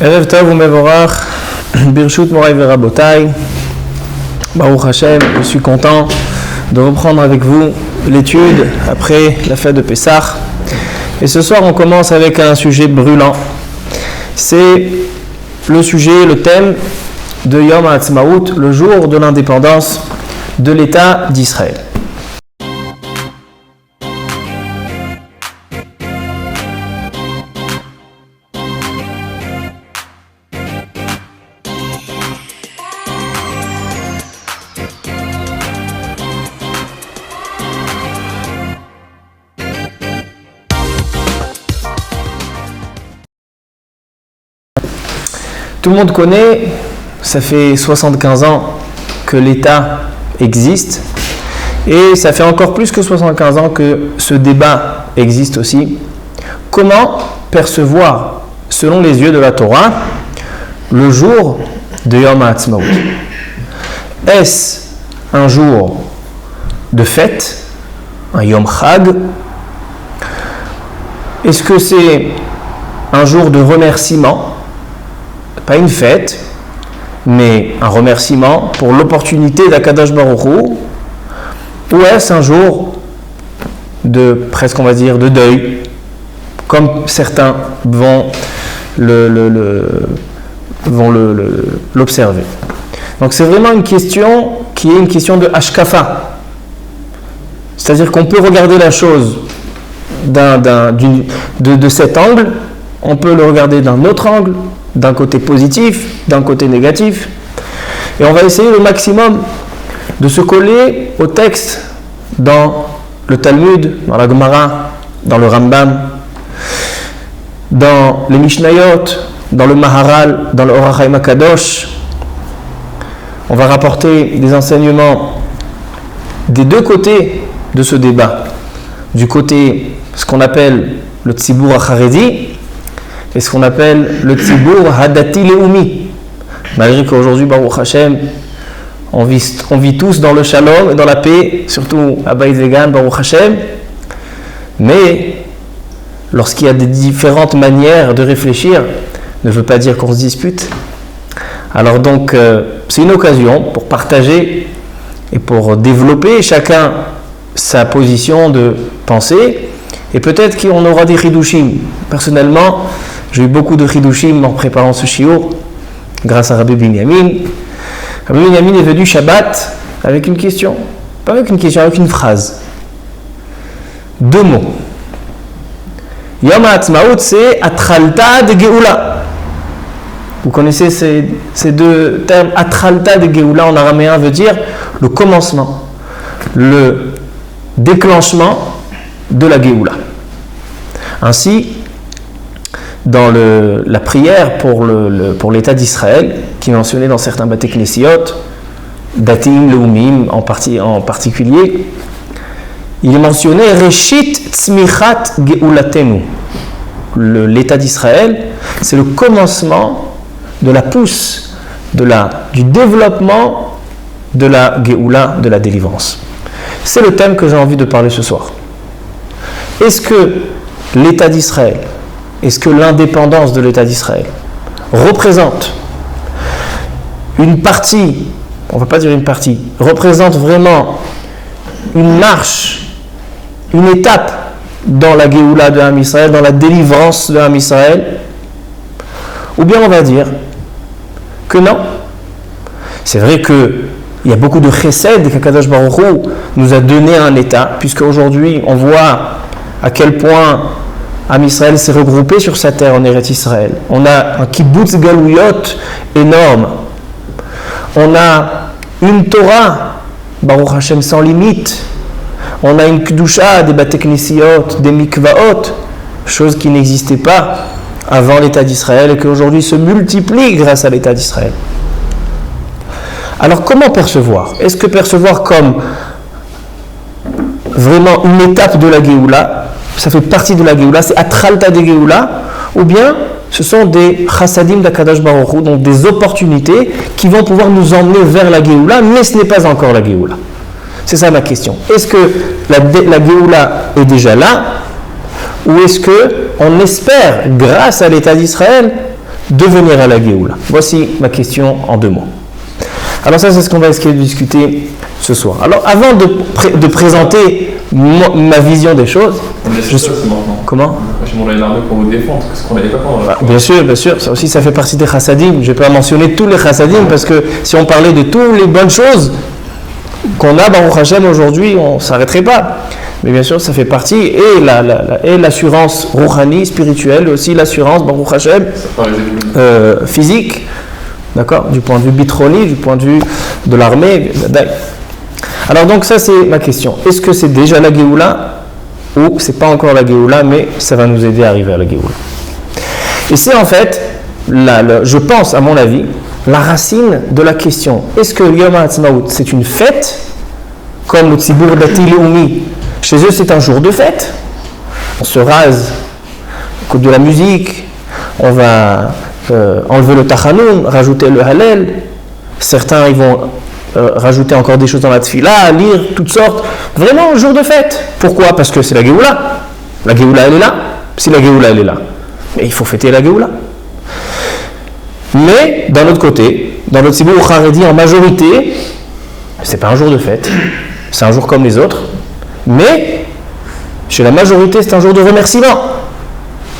Erev Tov u'Mevorach, Birshut Morai Verabotai, Baruch Hashem, je suis content de reprendre avec vous l'étude après la fête de Pessah. Et ce soir, on commence avec un sujet brûlant. C'est le sujet, le thème de Yom HaAtzmaut, le jour de l'indépendance de l'État d'Israël. Tout le monde connaît, ça fait 75 ans que l'État existe et ça fait encore plus que 75 ans que ce débat existe aussi. Comment percevoir, selon les yeux de la Torah, le jour de Yom HaAtzmaut? Est-ce un jour de fête, un Yom Chag? Est-ce que c'est un jour de remerciement? Pas une fête, mais un remerciement pour l'opportunité d'Akadosh Baruch Hu, ou est-ce un jour de, presque on va dire, de deuil, comme certains vont l'observer. Donc c'est vraiment une question qui est une question de hashkafa, c'est-à-dire qu'on peut regarder la chose de cet angle, on peut le regarder d'un autre angle, d'un côté positif, d'un côté négatif. Et on va essayer le maximum de se coller au texte dans le Talmud, dans la Gemara, dans le Rambam, dans les Mishnayot, dans le Maharal, dans le Or HaChaim HaKadosh. On va rapporter des enseignements des deux côtés de ce débat. Du côté, ce qu'on appelle le Tzibur HaCharedi, et ce qu'on appelle le Tzibur Hadati Leumi. Malgré qu'aujourd'hui, Baruch Hashem, on vit tous dans le shalom et dans la paix, surtout à Beit Vegan, Baruch Hashem. Mais lorsqu'il y a des différentes manières de réfléchir, ne veut pas dire qu'on se dispute. Alors donc, c'est une occasion pour partager et pour développer chacun sa position de pensée. Et peut-être qu'on aura des chidushim. Personnellement, j'ai eu beaucoup de chidushim en préparant ce shiur, grâce à Rabbi Binyamin. Rabbi Binyamin est venu Shabbat avec une question. Pas avec une question, avec une phrase. 2 mots. Yom HaAtzmaut, c'est Atralta de Geoula. Vous connaissez ces deux termes. Atralta de Geoula en araméen veut dire le commencement, le déclenchement de la Geoula. Ainsi, dans la prière pour l'État d'Israël, qui est mentionnée dans certains Batei Knesiot, Datim, Leumim en particulier, il est mentionné Reshit Tzmichat Geulatenu. L'État d'Israël, c'est le commencement de la pousse, du développement de la Geoula, de la délivrance. C'est le thème que j'ai envie de parler ce soir. Est-ce que l'État d'Israël, est-ce que l'indépendance de l'État d'Israël représente une partie, on ne va pas dire une partie, représente vraiment une marche, une étape dans la Géoula de Am Israël, dans la délivrance de Am Israël? Ou bien on va dire que non. C'est vrai qu'il y a beaucoup de chesed qu'Akadosh Baruch Hu nous a donné à un État, puisque aujourd'hui on voit à quel point Am Israël s'est regroupé sur sa terre en Eretz Israël. On a un kibbutz galouyot énorme. On a une Torah, Baruch Hashem, sans limite. On a une kedusha, des Batei Knesiot, des mikvaot, chose qui n'existait pas avant l'État d'Israël et qui aujourd'hui se multiplie grâce à l'État d'Israël. Alors comment percevoir? Est-ce que percevoir comme vraiment une étape de la Géoula, ça fait partie de la Géoula, c'est Atralta de Géoula, ou bien ce sont des chassadim d'Akadosh Baruch Hu, donc des opportunités qui vont pouvoir nous emmener vers la Géoula, mais ce n'est pas encore la Géoula. C'est ça ma question. Est-ce que la Géoula est déjà là, ou est-ce qu'on espère, grâce à l'État d'Israël, devenir à la Géoula? Voici ma question en 2 mots. Alors ça, c'est ce qu'on va essayer de discuter ce soir. Alors avant de présenter ma vision des choses, comment? Je m'en ai l'armée pour vous défendre, parce qu'on n'avait pas pendant. Bien sûr, ça aussi ça fait partie des chassadim. Je ne vais pas mentionner tous les chassadim parce que si on parlait de toutes les bonnes choses qu'on a, Baruch Hashem, aujourd'hui, on ne s'arrêterait pas. Mais bien sûr, ça fait partie, et l'assurance rouhani, spirituelle, aussi l'assurance Baruch Hashem, physique, d'accord, du point de vue bitroni, du point de vue de l'armée. Alors donc ça c'est ma question. Est-ce que c'est déjà la Géoula ou c'est pas encore la Géoula, mais ça va nous aider à arriver à la Géoula? Et c'est en fait, je pense à mon avis, la racine de la question. Est-ce que Yom HaAtzmaut c'est une fête, comme le Tzibur Dati Leumi? Chez eux c'est un jour de fête. On se rase, on écoute de la musique, on va enlever le tachanoun, rajouter le halel. Certains ils vont rajouter encore des choses dans la tfila, lire toutes sortes. Vraiment un jour de fête. Pourquoi? Parce que c'est la Géoula. La Géoula elle est là. Si la Géoula elle est là, mais il faut fêter la Géoula. Mais d'un autre côté, dans le Tzibur Haredi en majorité, c'est pas un jour de fête. C'est un jour comme les autres. Mais chez la majorité c'est un jour de remerciement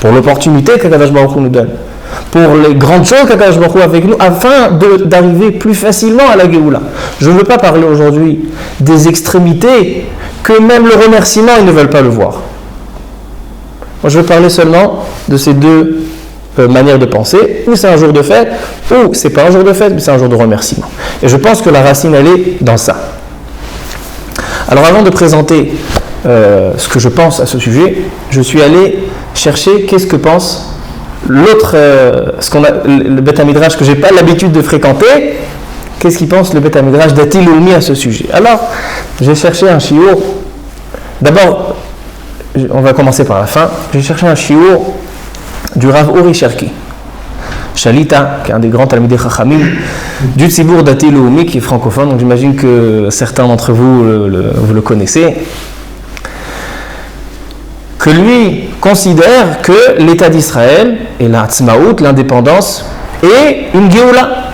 pour l'opportunité qu'Akadosh Baruch Hu nous donne, pour les grandes choses qu'Akadosh Baruch Hu a avec nous, afin d'arriver plus facilement à la Géoula. Je ne veux pas parler aujourd'hui des extrémités que même le remerciement, ils ne veulent pas le voir. Moi, je veux parler seulement de ces 2 manières de penser, ou c'est un jour de fête, ou c'est pas un jour de fête, mais c'est un jour de remerciement. Et je pense que la racine, elle est dans ça. Alors avant de présenter ce que je pense à ce sujet, je suis allé chercher qu'est-ce que pense l'autre, le Beth HaMidrash que je n'ai pas l'habitude de fréquenter. Qu'est-ce qu'il pense le Beth HaMidrash Dati Leumi à ce sujet? Alors, j'ai cherché un shiur. D'abord, on va commencer par la fin. J'ai cherché un shiur du Rav Uri Cherki, Shalita, qui est un des grands Talmidei Chachamim, du Tzibur Dati Leumi, qui est francophone, donc j'imagine que certains d'entre vous vous le connaissez, que lui considère que l'État d'Israël et la Hatzmaout, l'indépendance, est une Géoula.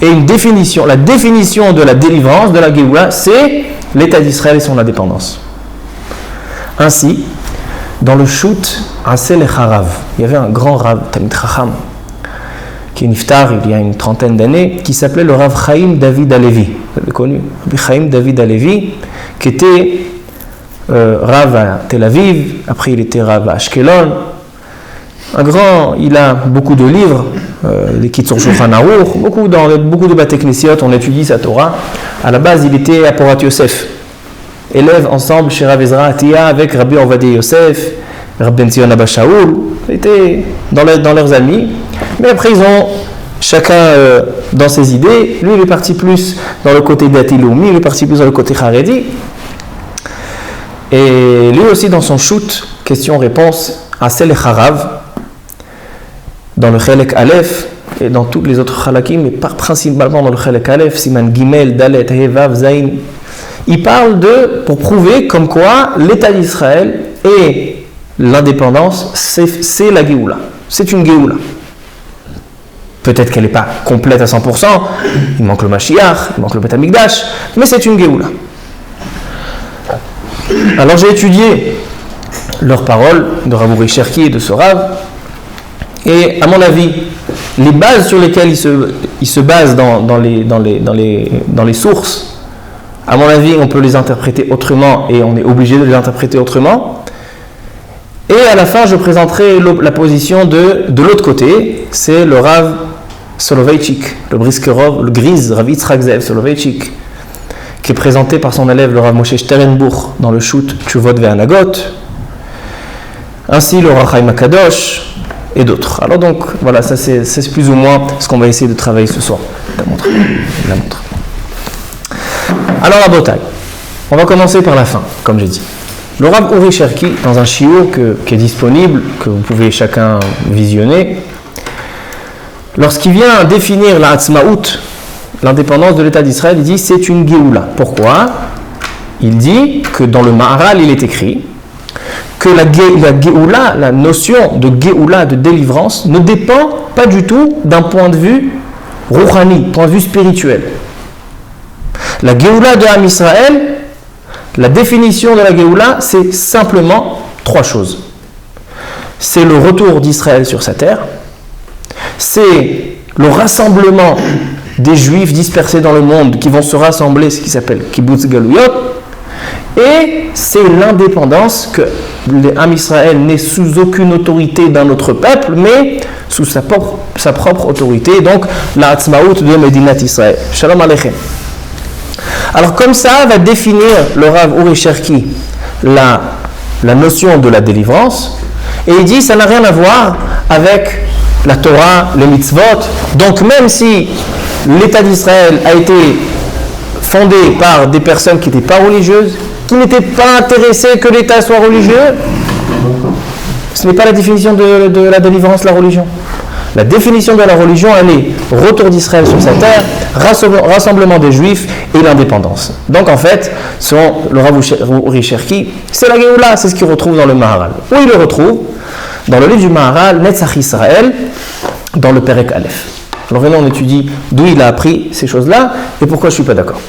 Et une définition, la définition de la délivrance de la Géoula, c'est l'État d'Israël et son indépendance. Ainsi, dans le shoot Asel et Harav, il y avait un grand Rav, Talmid Chacham, qui est niftar il y a une 30aine d'années, qui s'appelait le Rav Chaim David Alevi. Vous l'avez connu, Rabbi Chaim David Alevi, qui était Rav à Tel Aviv, après il était Rav à Ashkelon. Un grand, il a beaucoup de livres, les Kitzur Shulchan Aruch, dans beaucoup de Bate Knesiot, on étudie sa Torah. À la base, il était à Porat Yosef, élève ensemble chez Rav Ezra Atiya avec Rabbi Ovadia Yosef, Rabbi Ben Zion Abba Shaul, étaient dans leurs amis. Mais après, ils ont chacun dans ses idées. Lui, il est parti plus dans le côté Dati Leumi, il est parti plus dans le côté Haredi. Et lui aussi, dans son shoot, question-réponse, Asel et Harav, dans le Chelek Aleph et dans tous les autres Chalakim, mais principalement dans le Chelek Aleph, Siman Gimel, Dalet, Hevav, Zain, il parle pour prouver comme quoi l'État d'Israël et l'indépendance, c'est la Géoula. C'est une Géoula. Peut-être qu'elle n'est pas complète à 100%, il manque le Mashiach, il manque le Beth HaMikdash, mais c'est une Géoula. Alors j'ai étudié leurs paroles de Rav Uri Cherki et de ce Rav, et à mon avis, les bases sur lesquelles il se base dans les sources, à mon avis, on peut les interpréter autrement et on est obligé de les interpréter autrement. Et à la fin, je présenterai la position de l'autre côté, c'est le Rav Soloveitchik, le Briskerov, le Grise, Rav Yitzhak Zev Soloveitchik, qui est présenté par son élève le Rav Moshe Sternbuch dans le shoot Tshuvot Ve'anagot, ainsi le Rav Chaim HaKadosh, et d'autres. Alors donc, voilà, ça c'est plus ou moins ce qu'on va essayer de travailler ce soir. Je la montre. Alors la bataille. On va commencer par la fin, comme j'ai dit. Le Rav Uri Cherki, dans un shiur qui est disponible, que vous pouvez chacun visionner, lorsqu'il vient définir la Hatzmaout, l'indépendance de l'État d'Israël, il dit c'est une Géoula. Pourquoi? Il dit que dans le Maharal, il est écrit que la Géoula, la notion de Géoula, de délivrance, ne dépend pas du tout d'un point de vue rouhani, point de vue spirituel. La Géoula de Am Israël, la définition de la Géoula, c'est simplement trois choses. C'est le retour d'Israël sur sa terre, c'est le rassemblement des Juifs dispersés dans le monde qui vont se rassembler, ce qui s'appelle Kibbutz Galuyot, et c'est l'indépendance, que l'Am Israël n'est sous aucune autorité d'un autre peuple, mais sous sa propre autorité, donc la Atzmaout de Medinat Israël. Shalom Aleichem. Alors comme ça va définir le Rav Uri Cherki la notion de la délivrance, et il dit ça n'a rien à voir avec la Torah, les mitzvot. Donc même si l'État d'Israël a été fondé par des personnes qui n'étaient pas religieuses, qui n'étaient pas intéressées que l'État soit religieux, ce n'est pas la définition de la délivrance, la religion. La définition de la religion, elle est retour d'Israël sur sa terre, rassemblement des Juifs et l'indépendance. Donc en fait, selon le Rav Uri Cherki, c'est la Géoula, c'est ce qu'il retrouve dans le Maharal. Où il le retrouve? Dans le livre du Maharal, Netzach Israël, dans le Perek Aleph. Alors maintenant on étudie d'où il a appris ces choses-là et pourquoi je ne suis pas d'accord.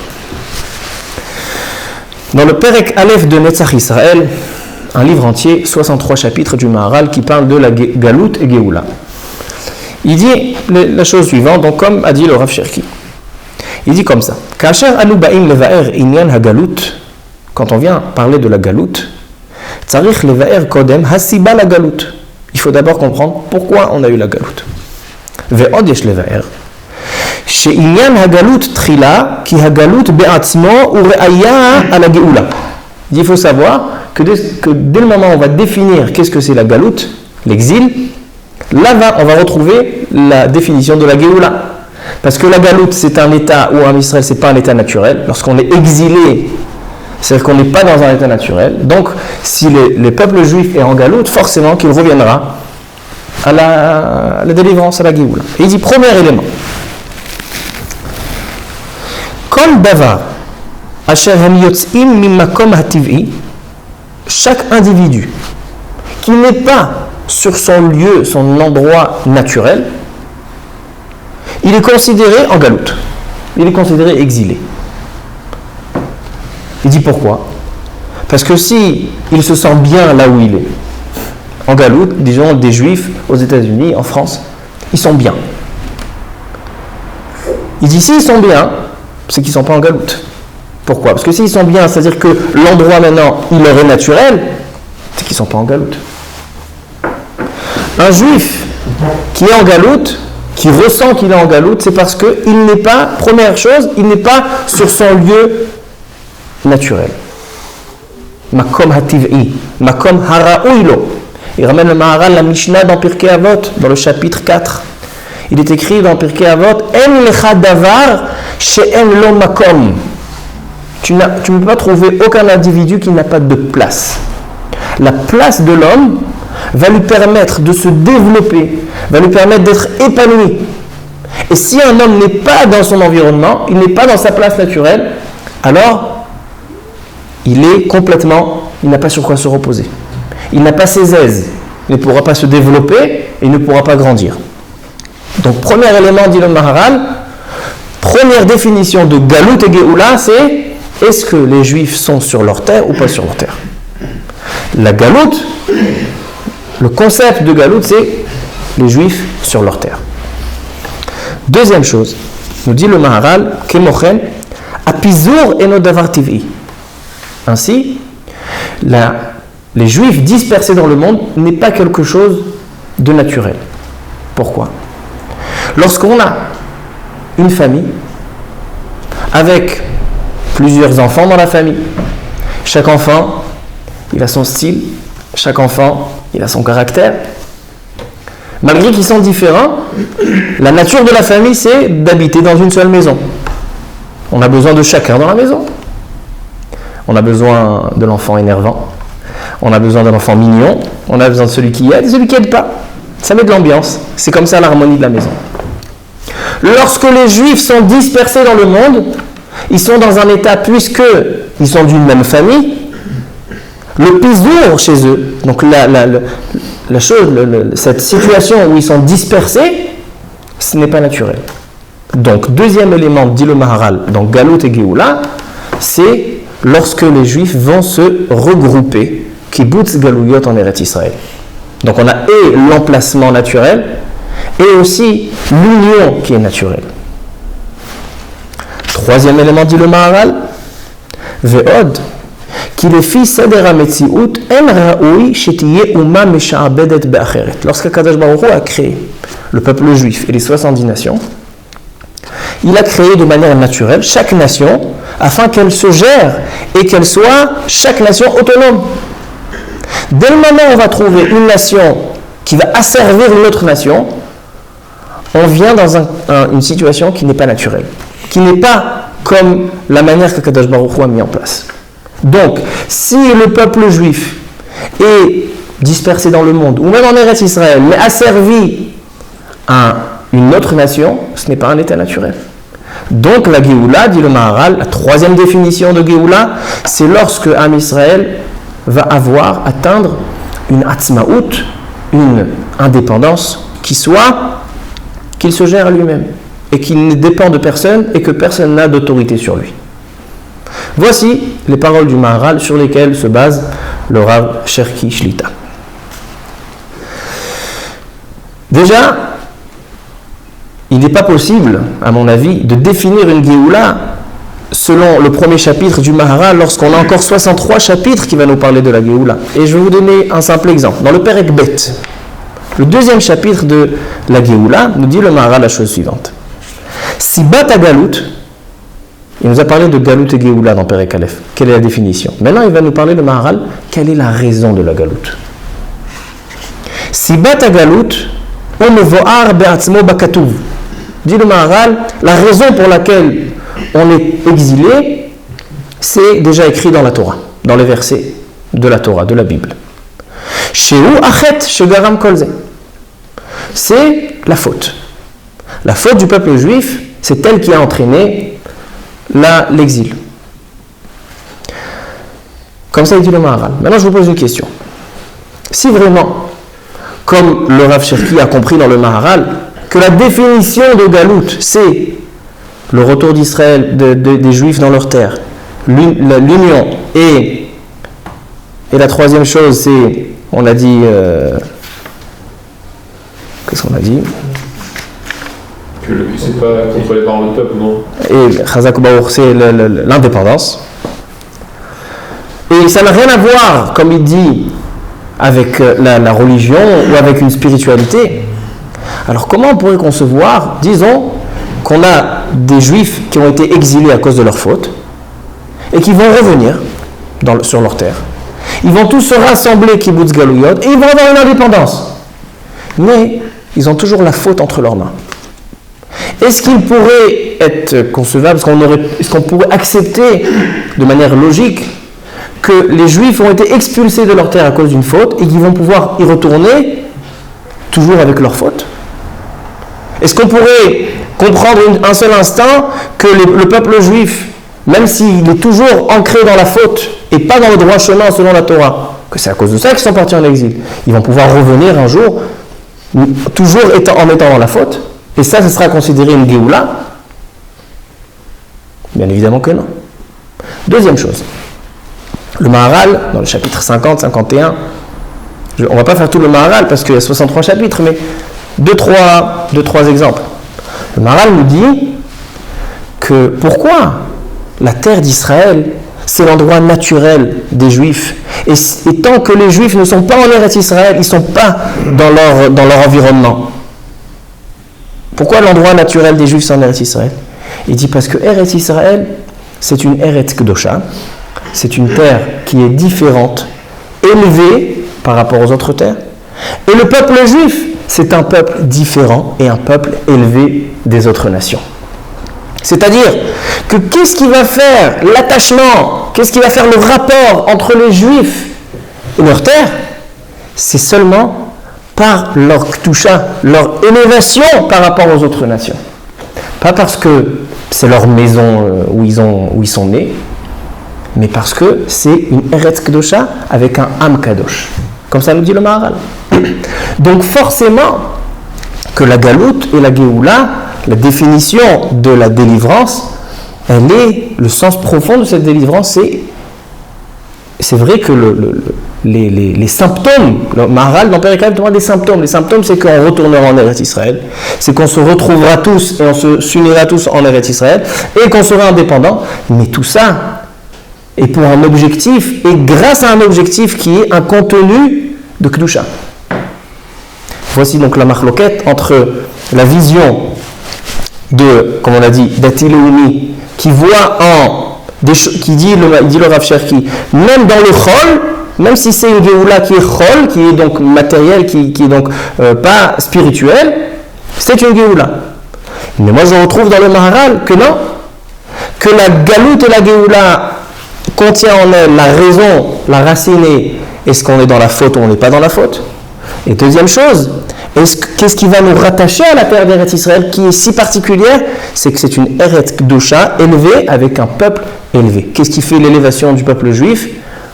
Dans le Perek Aleph de Netzach Israël, un livre entier, 63 chapitres du Maharal qui parle de la Galout et Géoula. Il dit la chose suivante, donc comme a dit le Rav Cherki. Il dit comme ça. Quand on vient parler de la Galout, il faut d'abord comprendre pourquoi on a eu la Galout. Il faut savoir que dès le moment où on va définir qu'est-ce que c'est la Galout, l'exil, là on va retrouver la définition de la Géoula. Parce que la Galout, c'est un état où en Israël, c'est pas un état naturel. Lorsqu'on est exilé, c'est-à-dire qu'on n'est pas dans un état naturel. Donc, si le peuple juif est en Galout, forcément qu'il reviendra à la délivrance, à la Géoula. Et il dit, premier élément. Kol davar asher hem yotzim mimakom hativ'i, chaque individu qui n'est pas sur son lieu, son endroit naturel, il est considéré en galoute. Il est considéré exilé. Il dit pourquoi? Parce que si il se sent bien là où il est, en galoute, disons des Juifs aux États-Unis, en France, ils sont bien. Il dit s'ils sont bien, c'est qu'ils ne sont pas en galoute. Pourquoi? Parce que s'ils sont bien, c'est-à-dire que l'endroit maintenant, il leur est naturel, c'est qu'ils ne sont pas en galoute. Un Juif qui est en galoute, qui ressent qu'il est en galoute, c'est parce qu'il n'est pas, première chose, il n'est pas sur son lieu naturel. Makom hativ'i, makom hara'uilo. Il ramène le Maharal, la Mishnah dans Pirkei Avot, dans le chapitre 4. Il est écrit dans Pirkei Avot, En lecha davar she'en lo makom. Tu ne peux pas trouver aucun individu qui n'a pas de place. La place de l'homme va lui permettre de se développer, va lui permettre d'être épanoui. Et si un homme n'est pas dans son environnement, il n'est pas dans sa place naturelle, alors il est complètement, il n'a pas sur quoi se reposer. Il n'a pas ses aises, il ne pourra pas se développer et il ne pourra pas grandir. Donc premier élément, dit le Maharal, première définition de Galout et Géoula, c'est est-ce que les Juifs sont sur leur terre ou pas sur leur terre? La Galout, le concept de Galout, c'est les Juifs sur leur terre. Deuxième chose, nous dit le Maharal, Kemochen, Apizur eno davar tiv'i. Ainsi, les Juifs dispersés dans le monde n'est pas quelque chose de naturel. Pourquoi? Lorsqu'on a une famille avec plusieurs enfants dans la famille, chaque enfant, il a son style, chaque enfant, il a son caractère. Malgré qu'ils sont différents, la nature de la famille, c'est d'habiter dans une seule maison. On a besoin de chacun dans la maison. On a besoin de l'enfant énervant. On a besoin d'un enfant mignon. On a besoin de celui qui aide et celui qui n'aide pas. Ça met de l'ambiance. C'est comme ça l'harmonie de la maison. Lorsque les Juifs sont dispersés dans le monde, ils sont dans un état, puisqu'ils sont d'une même famille, Le pisour chez eux, donc la chose, cette situation où ils sont dispersés, ce n'est pas naturel. Donc, deuxième élément, dit le Maharal, dans Galout et Géoula, c'est lorsque les Juifs vont se regrouper, Kibbutz Galouyot en Eretz Israël. Donc, on a et l'emplacement naturel, et aussi l'union qui est naturelle. Troisième élément, dit le Maharal, Ve'od, qui le fils Seder HaMetziut, en raoui shetiye uma mesha'abedet be'acheret. Lorsqu'Akadosh Baruch Hu a créé le peuple juif et les 70 nations, il a créé de manière naturelle chaque nation afin qu'elle se gère et qu'elle soit chaque nation autonome. Dès le moment où on va trouver une nation qui va asservir une autre nation, on vient dans une situation qui n'est pas naturelle, qui n'est pas comme la manière que Kadosh Baruch Hu a mis en place. Donc, si le peuple juif est dispersé dans le monde, ou même en Eretz Israël, mais asservi à une autre nation, ce n'est pas un état naturel. Donc la Géoula, dit le Maharal, la troisième définition de Géoula, c'est lorsque Am Israël va atteindre une Atzmaout, une indépendance qu'il se gère à lui-même et qu'il ne dépend de personne et que personne n'a d'autorité sur lui. Voici les paroles du Maharal sur lesquelles se base le Rav Cherki Shlita. Déjà, il n'est pas possible, à mon avis, de définir une Géoula selon le premier chapitre du Maharal lorsqu'on a encore 63 chapitres qui va nous parler de la Géoula. Et je vais vous donner un simple exemple. Dans le Perek Bet, le deuxième chapitre de la Géoula, nous dit le Maharal la chose suivante. Si Bata Galout, il nous a parlé de Galout et Géoula dans Perek Aleph. Quelle est la définition? Maintenant, il va nous parler, le Maharal, quelle est la raison de la Galout. Si Bata Galout, on me vo'ar be'atzmo bakatuv. Dit le Maharal, la raison pour laquelle on est exilé, c'est déjà écrit dans la Torah, dans les versets de la Torah, de la Bible. Sheu achet shegaram kolze. C'est la faute. La faute du peuple juif, c'est elle qui a entraîné l'exil. Comme ça, il dit le Maharal. Maintenant, je vous pose une question. Si vraiment, comme le Rav Cherki a compris dans le Maharal, que la définition de Galout, c'est le retour d'Israël, des Juifs dans leur terre, l'union, et la troisième chose, c'est, on a dit, qu'est-ce qu'on a dit? Que le but, c'est pas contrôlé par le peuple, non? Et Chazak Baour, c'est l'indépendance. Et ça n'a rien à voir, comme il dit, avec la religion ou avec une spiritualité. Alors comment on pourrait concevoir, disons, qu'on a des Juifs qui ont été exilés à cause de leur faute et qui vont revenir sur leur terre. Ils vont tous se rassembler, Kibbutz Galouyot, et ils vont avoir une indépendance. Mais ils ont toujours la faute entre leurs mains. Est-ce qu'il pourrait être concevable, est-ce qu'on pourrait accepter de manière logique que les Juifs ont été expulsés de leur terre à cause d'une faute et qu'ils vont pouvoir y retourner toujours avec leur faute? Est-ce qu'on pourrait comprendre un seul instant que le peuple juif, même s'il est toujours ancré dans la faute et pas dans le droit chemin selon la Torah, que c'est à cause de ça qu'ils sont partis en exil, ils vont pouvoir revenir un jour, toujours en étant dans la faute, et ça, ce sera considéré une Géoula? Bien évidemment que non. Deuxième chose, le Maharal, dans le chapitre 50, 51, on ne va pas faire tout le Maharal parce qu'il y a 63 chapitres, mais deux, trois exemples. Le Maharal nous dit que pourquoi la terre d'Israël, c'est l'endroit naturel des Juifs. Et tant que les Juifs ne sont pas en Eretz Israël, ils ne sont pas dans leur environnement. Pourquoi l'endroit naturel des Juifs c'est en Eretz Israël? Il dit parce que Eretz Israël, c'est une Eretz Kdosha, c'est une terre qui est différente, élevée par rapport aux autres terres. Et le peuple juif, c'est un peuple différent et un peuple élevé des autres nations. C'est-à-dire que qu'est-ce qui va faire l'attachement, qu'est-ce qui va faire le rapport entre les Juifs et leur terre? C'est seulement par leur ktusha, leur élévation par rapport aux autres nations. Pas parce que c'est leur maison où ils sont nés, mais parce que c'est une Eretz Kedosha avec un Am Kadosh. Comme ça nous dit le Maharal. Donc forcément que la Galoute et la Géoula, la définition de la délivrance, elle est, le sens profond de cette délivrance, c'est vrai que les symptômes, le Maharal dans Périclète demande des symptômes. Les symptômes, c'est qu'on retournera en Eretz Israël, c'est qu'on se retrouvera tous et on s'unira tous en Eretz Israël et qu'on sera indépendants. Mais tout ça est pour un objectif et grâce à un objectif qui est un contenu de Kedusha. Voici donc la marloquette entre la vision de, comme on a dit, d'Atilouni, qui voit qui dit le Rav Cherki, même dans le Chol, même si c'est une Géoula qui est Chol, qui est donc matérielle, qui est donc pas spirituelle, c'est une Géoula. Mais moi je retrouve dans le Maharal que non, que la Galoute et la Géoula contient en elle la raison, la racine, est-ce qu'on est dans la faute ou on n'est pas dans la faute? Et deuxième chose, qu'est-ce qui va nous rattacher à la terre d'Eretz Israël qui est si particulière? C'est que c'est une Eretz Kedosha élevée avec un peuple élevé. Qu'est-ce qui fait l'élévation du peuple juif?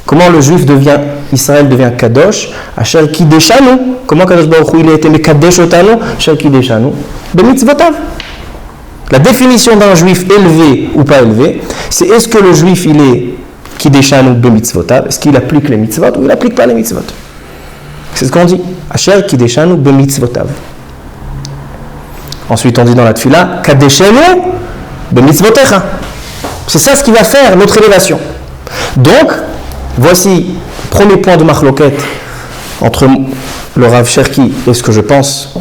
Comment le juif Israël devient Kadosh? Asher Kideshanu. Comment Kadosh Baruch Hu il a été Mekadesh Otanu? Asher Kideshanu. Bemitzvotav. La définition d'un juif élevé ou pas élevé, c'est est-ce que le juif il est Kideshanu Bemitzvotav? Est-ce qu'il applique les mitzvot ou il n'applique pas les mitzvot? C'est ce qu'on dit. Asher Kideshanu Bemitzvotav. Ensuite on dit dans la Tfila Kadeshanu Bemitzvotecha. C'est ça ce qui va faire notre élévation. Donc, voici le premier point de marloquette entre le Rav Cherki et ce que je pense,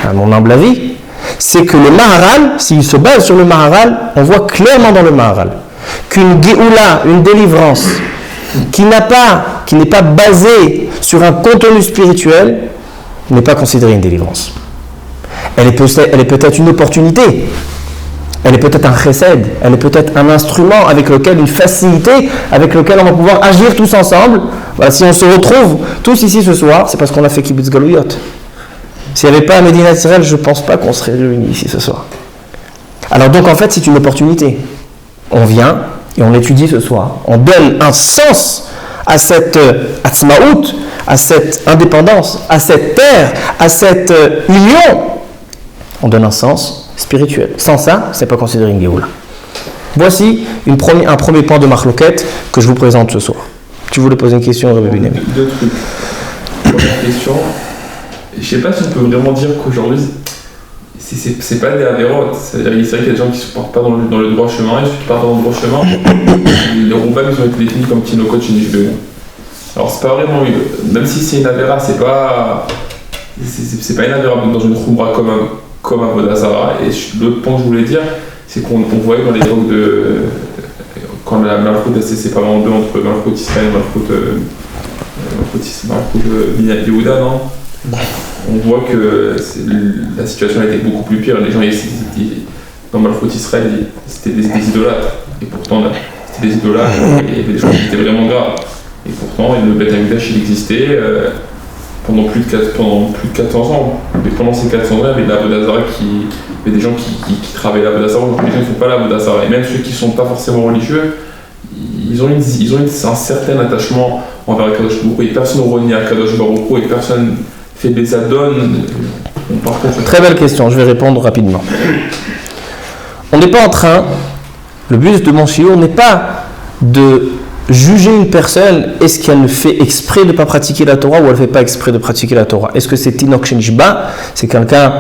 à mon humble avis, c'est que le Maharal, s'il se base sur le Maharal, on voit clairement dans le Maharal qu'une Géoula, une délivrance, qui n'est pas basée sur un contenu spirituel, n'est pas considérée une délivrance. Elle est peut-être une opportunité. Elle est peut-être un chesed, elle est peut-être un instrument avec lequel, une facilité avec lequel on va pouvoir agir tous ensemble. Voilà, si on se retrouve tous ici ce soir, c'est parce qu'on a fait Kibbutz Galouyot. S'il n'y avait pas Medinat Israël, je ne pense pas qu'on serait réunis ici ce soir. Alors donc en fait c'est une opportunité. On vient et on étudie ce soir. On donne un sens à cette atzmaout, à cette indépendance, à cette terre, à cette union. On donne un sens spirituel. Sans ça, ce n'est pas considéré une Géoula. Voici un premier point de marloquette que je vous présente ce soir. Tu voulais poser une question, Rabbi Binyamin? Deux trucs. Première question. Je ne sais pas si on peut vraiment dire qu'aujourd'hui, c'est pas des avérotes. C'est-à-dire qu'il y a des gens qui ne se portent pas dans le droit chemin, et ceux qui partent dans le droit chemin, les Roubaix ont été définis comme Tinokot chez Nishbeu. Alors c'est pas vraiment, même si c'est une avéra, c'est pas une avéra dans une Khoumra comme à Vodazara. Et l'autre point que je voulais dire, c'est qu'on voyait dans les dialogues quand la Malchut s'est séparée en deux entre Malchut Israël et Malchut Yehuda, non? On voit que la situation était beaucoup plus pire. Les gens dans Malchut Israël, c'était des idolâtres. Et pourtant, c'était des idolâtres et il y avait des choses qui étaient vraiment graves. Et pourtant, le Beth Amikdash, il existait pendant plus de 400 ans. Mais pendant ces 400 ans, il y avait de la Vodazara il y avait des gens qui travaillaient la Vodazara, donc les gens ne font pas la Vodazara. Et même ceux qui ne sont pas forcément religieux, ils ont un certain attachement envers Akadosh Baruch Hu. Et personne ne renie Akadosh Baruch Hu et personne fait des adons. Très belle question, je vais répondre rapidement. On n'est pas en train, le but de mon shiur n'est pas de juger une personne, est-ce qu'elle fait exprès de ne pas pratiquer la Torah ou elle ne fait pas exprès de pratiquer la Torah. Est-ce que c'est Tinok Shenishba, c'est quelqu'un,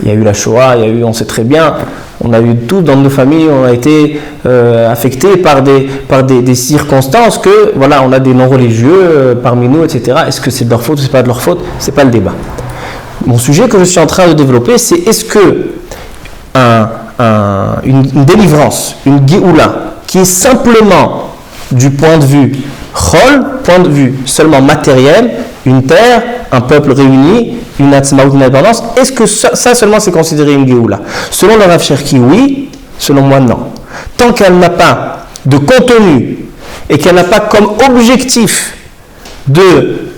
il y a eu la Shoah, on sait très bien, on a eu tout dans nos familles, on a été affectés par des circonstances que, voilà, on a des non-religieux parmi nous, etc. Est-ce que c'est de leur faute ou c'est pas de leur faute? C'est pas le débat. Mon sujet que je suis en train de développer, c'est est-ce que une délivrance, une Géoula, qui est simplement du point de vue Chol, point de vue seulement matériel, une terre, un peuple réuni, une atzmaout, une indépendance, est-ce que ça seulement c'est considéré une Géoula? Selon le Rav Cherki, oui, selon moi, non. Tant qu'elle n'a pas de contenu et qu'elle n'a pas comme objectif de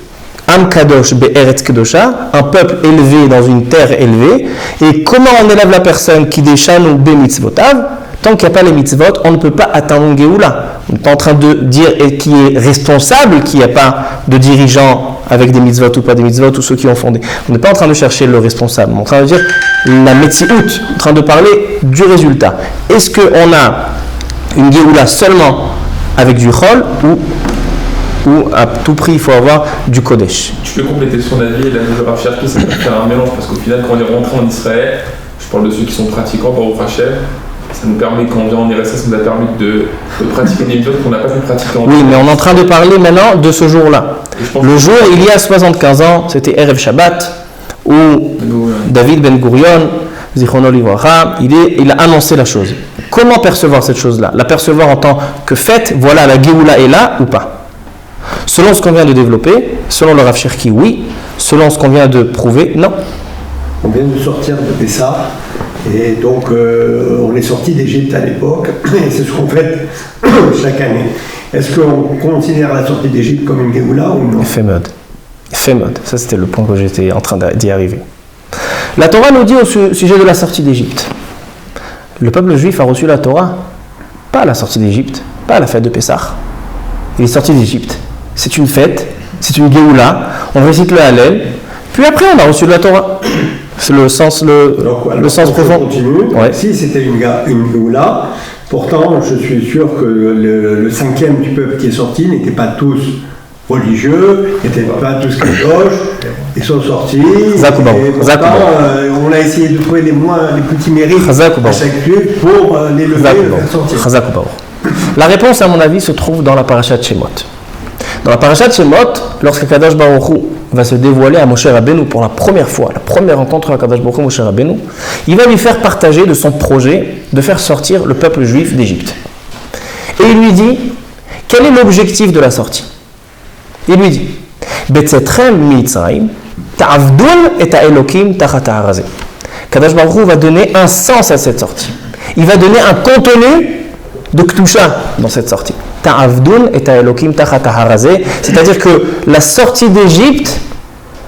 Am Kadosh Be'eretz Kedosha, un peuple élevé dans une terre élevée, et comment on élève la personne qui déchane ou Bemitzvotav, Tant qu'il n'y a pas les mitzvot, on ne peut pas atteindre une Géoula. On n'est pas en train de dire qui est responsable, qu'il n'y a pas de dirigeant avec des mitzvot ou pas des mitzvot, ou ceux qui ont fondé. On n'est pas en train de chercher le responsable. On est en train de dire la metsiout, en train de parler du résultat. Est-ce qu'on a une Géoula seulement avec du chol ou à tout prix il faut avoir du Kodesh? Tu peux compléter son avis, la Rav Cherki, ça peut faire un mélange parce qu'au final, quand on est rentré en Israël, je parle de ceux qui sont pratiquants par au Hachem, ça nous permet, quand on vient en IRSS, ça nous a permis de pratiquer des mitzvot qu'on n'a pas pu pratiquer en Oui, mais on est en train de parler maintenant de ce jour-là. Le jour, il y a 75 ans, c'était Erev Shabbat, où David Ben Gurion, Zichrono Livracha, il a annoncé la chose. Comment percevoir cette chose-là? La percevoir en tant que fait, voilà, la Géoula est là ou pas? Selon ce qu'on vient de développer, selon le Rav Cherki, oui. Selon ce qu'on vient de prouver, non. On vient de sortir de Pessah, et donc on est sorti d'Égypte à l'époque, et c'est ce qu'on fait chaque année. Est-ce qu'on considère la sortie d'Égypte comme une Géoula ou non? Fémode. Ça c'était le point que j'étais en train d'y arriver. La Torah nous dit au sujet de la sortie d'Égypte. Le peuple juif a reçu la Torah, pas à la sortie d'Égypte, pas à la fête de Pessah. Il est sorti d'Égypte. C'est une fête, c'est une Géoula, on récite le Hallel, puis après on a reçu de la Torah. C'est le sens, le sens profond. Continue. Ouais. Si c'était une Géoula, pourtant je suis sûr que le cinquième du peuple qui est sorti n'était pas tous religieux, n'étaient pas tous kadosh, ils sont sortis. On a essayé de trouver les petits mérites à chaque juif pour les lever et les faire sortir. La réponse, à mon avis, se trouve dans la parasha de Shemot. Dans la parasha de Shemot, lorsque Kadosh Baruch Hu va se dévoiler à Moshe Rabbeinu pour la première fois, la première rencontre avec Kadosh Baruch Hu, Moshe Rabbeinu, il va lui faire partager de son projet de faire sortir le peuple juif d'Égypte. Et il lui dit, quel est l'objectif de la sortie? Il lui dit, Betzetrem mitzrayim, ta'avdun et ta'elokim tachat ha'arazeh. Kadosh Baruch Hu va donner un sens à cette sortie. Il va donner un contenu de Ktusha dans cette sortie. Ta'avdun et ta'elokim tachat ha'arazeh. C'est-à-dire que la sortie d'Égypte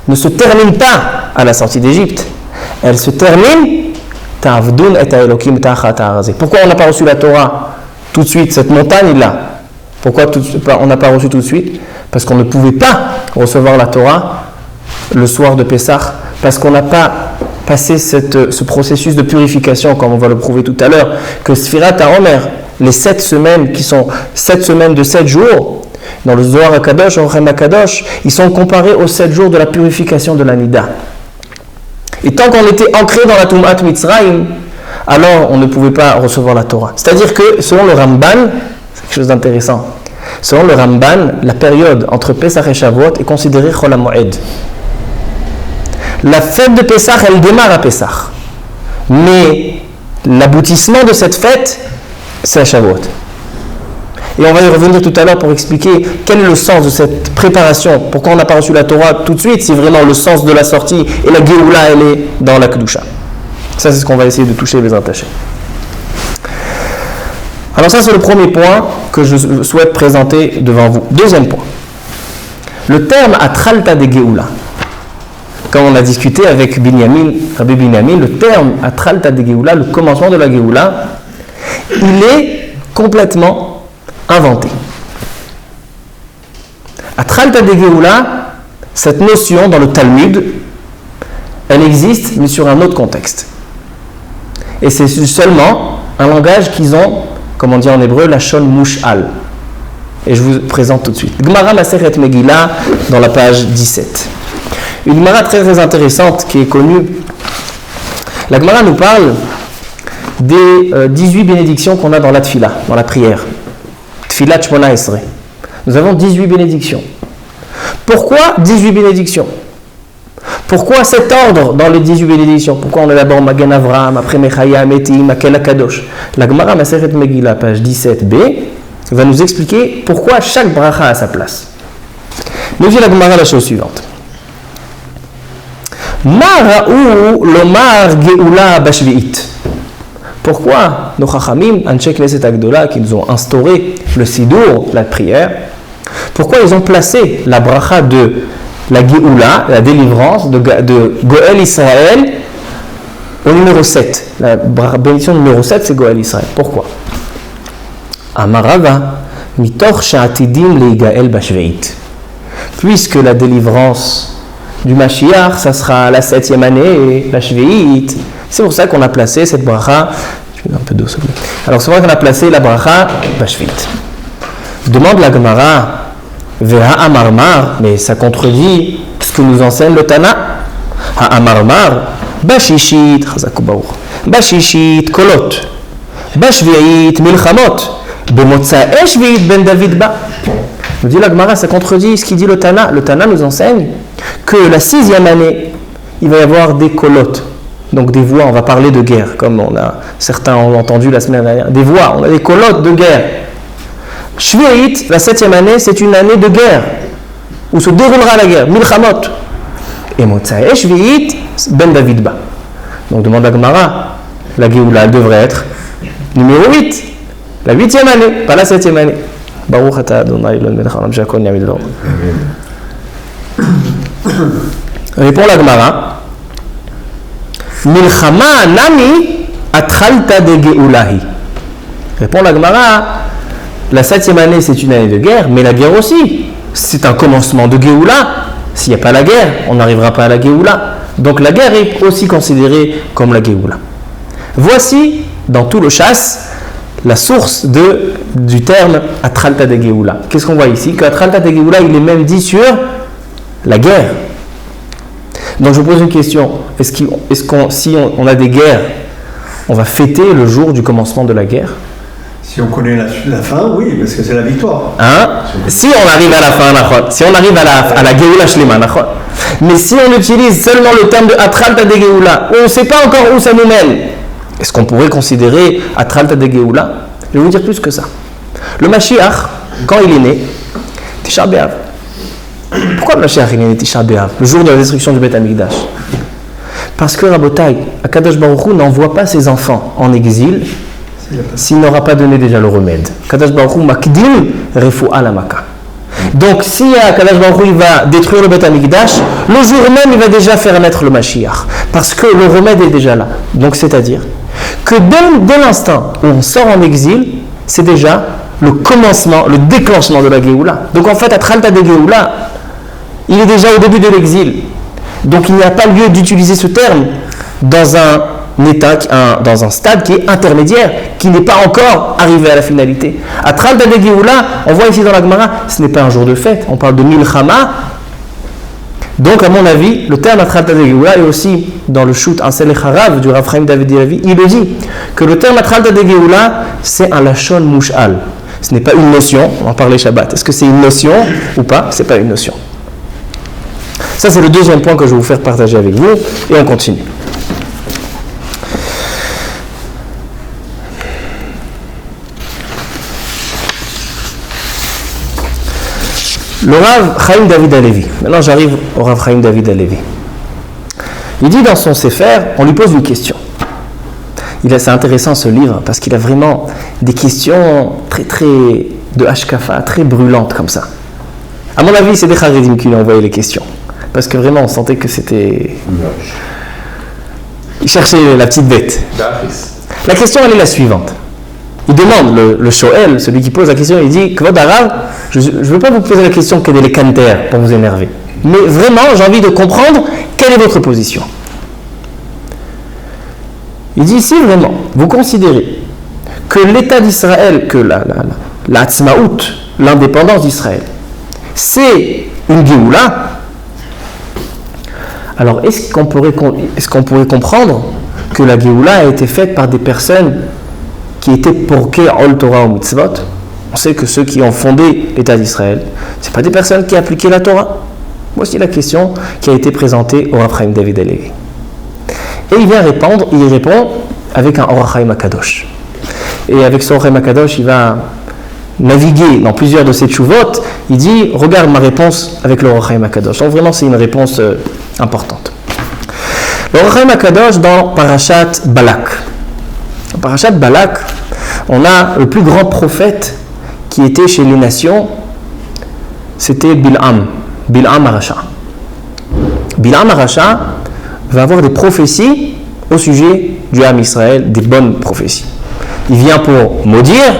ne se termine pas à la sortie d'Égypte. Elle se termine Ta'avdun et ta'elokim tachat ha'arazeh. Pourquoi on n'a pas reçu la Torah tout de suite? Cette montagne est là. Pourquoi on n'a pas reçu tout de suite? Parce qu'on ne pouvait pas recevoir la Torah le soir de Pessah, parce qu'on n'a pas passé ce processus de purification, comme on va le prouver tout à l'heure, que Sfirat HaOmer, les 7 semaines qui sont 7 semaines de 7 jours, dans le Zohar HaKadosh, au Chem HaKadosh, ils sont comparés aux 7 jours de la purification de la Nida. Et tant qu'on était ancré dans la Tum'at Mitzrayim, alors on ne pouvait pas recevoir la Torah. C'est-à-dire que, selon le Ramban, c'est quelque chose d'intéressant, selon le Ramban, la période entre Pesach et Shavuot est considérée Chol HaMoed. La fête de Pesach, elle démarre à Pesach. Mais l'aboutissement de cette fête, c'est à Shavuot. Et on va y revenir tout à l'heure pour expliquer quel est le sens de cette préparation. Pourquoi on n'a pas reçu la Torah tout de suite, si vraiment le sens de la sortie et la Géoula, elle est dans la Kedusha. Ça, c'est ce qu'on va essayer de toucher et les attacher. Alors ça, c'est le premier point que je souhaite présenter devant vous. Deuxième point. Le terme Atralta de Géoula. Comme on a discuté avec Rabbi Binyamin, le terme Atralta de Géoula, le commencement de la Géoula, il est complètement inventé. Atralta de Géoula, cette notion dans le Talmud, elle existe, mais sur un autre contexte. Et c'est seulement un langage qu'ils ont, comme on dit en hébreu, la shon mush'al. Et je vous présente tout de suite. Gemara Masechet Megillah, dans la page 17. Une Gemara très très intéressante qui est connue. La Gemara nous parle des 18 bénédictions qu'on a dans la Tfila, dans la prière. Tfilat Shmona Esrei. Nous avons 18 bénédictions. Pourquoi 18 bénédictions? Pourquoi cet ordre dans les 18 bénédictions? Pourquoi on est d'abord Magen Avraham, après Mechaya, Metim, Makel Akadosh? La Gemara Masechet Megillah, page 17b, va nous expliquer pourquoi chaque bracha a sa place. Nous dit la Gemara la chose suivante. Mara'u lomar geoula bashvi'it. Pourquoi nos chachamim, Anshe Knesset Agdola, qui nous ont instauré le sidour, la prière, pourquoi ils ont placé la bracha de la Géoula, la délivrance de Goël Israël, au numéro 7. La bénédiction numéro 7, c'est Goël Israël. Pourquoi? Amarava, mitor sha'atidim leigael bashveit. Puisque la délivrance du Mashiach, ça sera la 7e année, la Shveit. C'est pour ça qu'on a placé cette bracha. Je vais un peu d'eau, s'il vous plaît. Alors, c'est vrai qu'on a placé la bracha Bashveit. Demande la Gemara, Veha Amarmar, mais ça contredit ce que nous enseigne le Tana. Ha Amarmar, Bashishit, Chazakoubaour, Bashishit, Kolot, Bashveit, Milchamot, Bemotzae Shveit ben David ba. Nous dit la Gemara, ça contredit ce qu'il dit le Tana. Le Tana nous enseigne que la 6e année, il va y avoir des kolotes, donc des voix. On va parler de guerre, comme certains ont entendu la semaine dernière. Des voix, on a des kolotes de guerre. Shveit, la 7e année, c'est une année de guerre, où se déroulera la guerre, Milchamot. Et Motzae Shveit ben David ba. Donc demande la Gemara, la Géoula, elle devrait être numéro 8, la 8e année, pas la 7e année. Baruch atah Adonai Elon melech haolam she'akol nהיה bidvaro. Répond la Gemara. Milchama nami atchalta de geulahi. Répond la Gemara. La 7e année, c'est une année de guerre, mais la guerre aussi, c'est un commencement de Géoula. S'il n'y a pas la guerre, on n'arrivera pas à la Géoula. Donc la guerre est aussi considérée comme la Géoula. Voici, dans tout le chasse, la source du terme Atralta de Géoula. Qu'est-ce qu'on voit ici? Que Atralta de Géoula, il est même dit sur la guerre. Donc je vous pose une question. Si on a des guerres, on va fêter le jour du commencement de la guerre? Si on connaît la fin, oui, parce que c'est la victoire. Hein? Si on arrive à la fin, si on arrive à la Géoula Shlema, mais si on utilise seulement le terme de Atralta de Géoula, on ne sait pas encore où ça nous mène, est-ce qu'on pourrait considérer Atralta de Géoula? Je vais vous dire plus que ça. Le Mashiach, quand il est né, Tisha B'Av. Pourquoi le Mashiach est né Tisha B'Av, le jour de la destruction du Beth Amikdash? Parce que Rabotai, Akadosh Baruch Hu n'envoie pas ses enfants en exil s'il n'aura pas donné déjà le remède. Akadosh Baruch Hu makdim refu'a lamaka. Donc si Akadosh Baruch Hu il va détruire le Beth Amikdash, le jour même il va déjà faire naître le Mashiach, parce que le remède est déjà là. Donc c'est-à-dire que dès l'instant où on sort en exil, c'est déjà le commencement, le déclenchement de la Géoula. Donc en fait, Atralta de Géoula, il est déjà au début de l'exil. Donc il n'y a pas lieu d'utiliser ce terme dans un état, dans un stade qui est intermédiaire, qui n'est pas encore arrivé à la finalité. Atralta de Géoula, on voit ici dans la Gemara, ce n'est pas un jour de fête, on parle de Milchama. Donc, à mon avis, le terme Atralta de Géoula est aussi dans le shoot Ansel et Harav du Rav Chaim David Levi. Il le dit que le terme Atralta de Géoula, c'est un lachon mouchal. Ce n'est pas une notion, on en parlait Shabbat. Est-ce que c'est une notion ou pas? Ce n'est pas une notion. Ça, c'est le deuxième point que je vais vous faire partager avec vous, et on continue. Le Rav Chaim David Alevi. Maintenant, j'arrive au Rav Chaim David Alevi. Il dit dans son Sefer, on lui pose une question. C'est intéressant ce livre parce qu'il a vraiment des questions très de Hashkafa, très brûlantes comme ça. À mon avis, c'est des Charedim qui lui ont envoyé les questions. Parce que vraiment, on sentait que c'était... Il cherchait la petite bête. La question, elle est la suivante. Il demande, le Shoel, celui qui pose la question, il dit, Kvod Arav, je ne veux pas vous poser la question quel est les canter pour vous énerver. Mais vraiment, j'ai envie de comprendre quelle est votre position. Il dit, si vraiment, vous considérez que l'État d'Israël, que la Hatzmaout, l'indépendance d'Israël, c'est une Géoula, alors est-ce qu'on pourrait comprendre que la Géoula a été faite par des personnes qui étaient porquées ol Torah ou mitzvot? On sait que ceux qui ont fondé l'État d'Israël, ce pas des personnes qui appliquaient la Torah. Voici la question qui a été présentée au Rav Chaim David Alevi. Et il répond avec un Orach Chaim HaKadosh. Et avec ce Orach Chaim HaKadosh, il va naviguer dans plusieurs de ses tchouvot. Il dit, regarde ma réponse avec le Orach Chaim HaKadosh. Donc vraiment, c'est une réponse importante. Le Orach Chaim HaKadosh dans Parashat Balak. Dans Parashat Balak, on a le plus grand prophète qui était chez les nations, c'était Bil'am Aracha. Bil'am Aracha va avoir des prophéties au sujet du Ham Israël, des bonnes prophéties. Il vient pour maudire,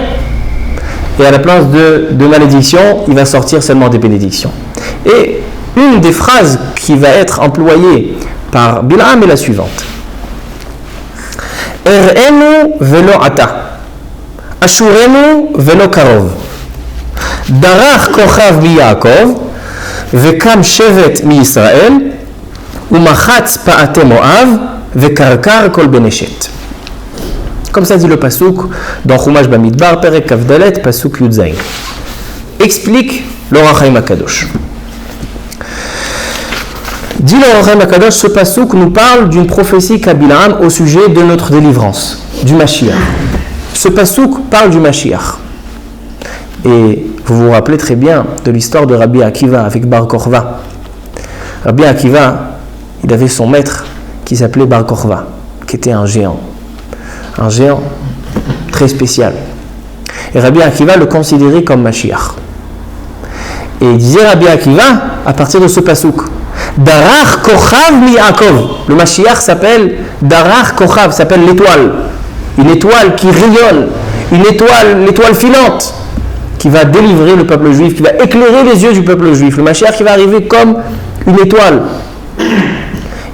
et à la place de malédiction, il va sortir seulement des bénédictions. Et une des phrases qui va être employée par Bilam est la suivante. Er'enu velo ata, ashurenu velo karov, darach kochav mi Yaakov, vekam shevet mi Israël, umachatz pa'ate Moav, vekarkar kol beneshet. Comme ça dit le pasouk dans Chumash Bamidbar, Perek Kavdalet, pasouk Yudzaïn. Explique l'Or HaChaim HaKadosh. Dit l'Or HaChaim HaKadosh, ce pasouk nous parle d'une prophétie qu'a Bilam au sujet de notre délivrance, du Mashiach. Ce pasouk parle du Mashiach. Et vous vous rappelez très bien de l'histoire de Rabbi Akiva avec Bar Korva. Rabbi Akiva, il avait son maître qui s'appelait Bar Korva, qui était un géant très spécial. Et Rabbi Akiva le considérait comme Mashiach. Et il disait Rabbi Akiva, à partir de ce pasouk, Darach Kochav mi Yaakov. Le Mashiach s'appelle Darach Kochav, s'appelle l'étoile. Une étoile qui rayonne, l'étoile filante, qui va délivrer le peuple juif, qui va éclairer les yeux du peuple juif. Le Mashiach qui va arriver comme une étoile.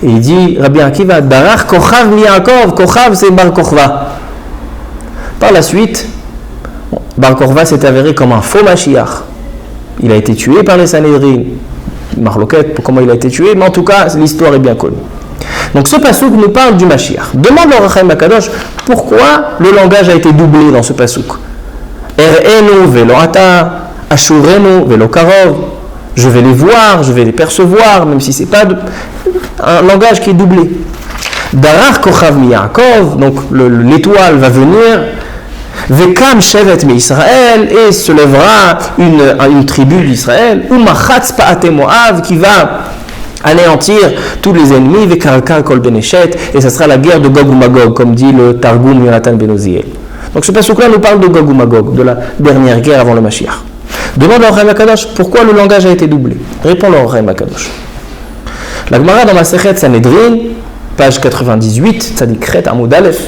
Et il dit, Rabbi Akiva, Darach Kochav mi Yaakov, Kochav c'est Bar Korva. Par la suite, Bar Korva s'est avéré comme un faux Mashiach. Il a été tué par les Sanhédrin. Marloquette, comment il a été tué, mais en tout cas, l'histoire est bien connue. Donc ce pasouk nous parle du Mashiach. Demande l'Or HaChaim HaKadosh pourquoi le langage a été doublé dans ce pasouk. Er'enu velo ata, ashurenu velo karov. Je vais les voir, je vais les percevoir, même si ce n'est pas un langage qui est doublé. Darach kochav mi Yaakov, donc l'étoile va venir. Vekam shevet mi Israël, et se lèvera une tribu d'Israël. Umachatz pa'ate Moav, qui va anéantir tous les ennemis. Vekarkar kol beneshet, et ce sera la guerre de Gog ou Magog, comme dit le Targum Yonatan ben Oziel. Donc ce passage-là nous parle de Gog ou Magog, de la dernière guerre avant le Mashiach. Demande l'Or HaChaim HaKadosh pourquoi le langage a été doublé. Répond l'Or HaChaim HaKadosh. La Gemara dans Masechet Sanhedrin, page 98, Tzadik Chet Amud Aleph,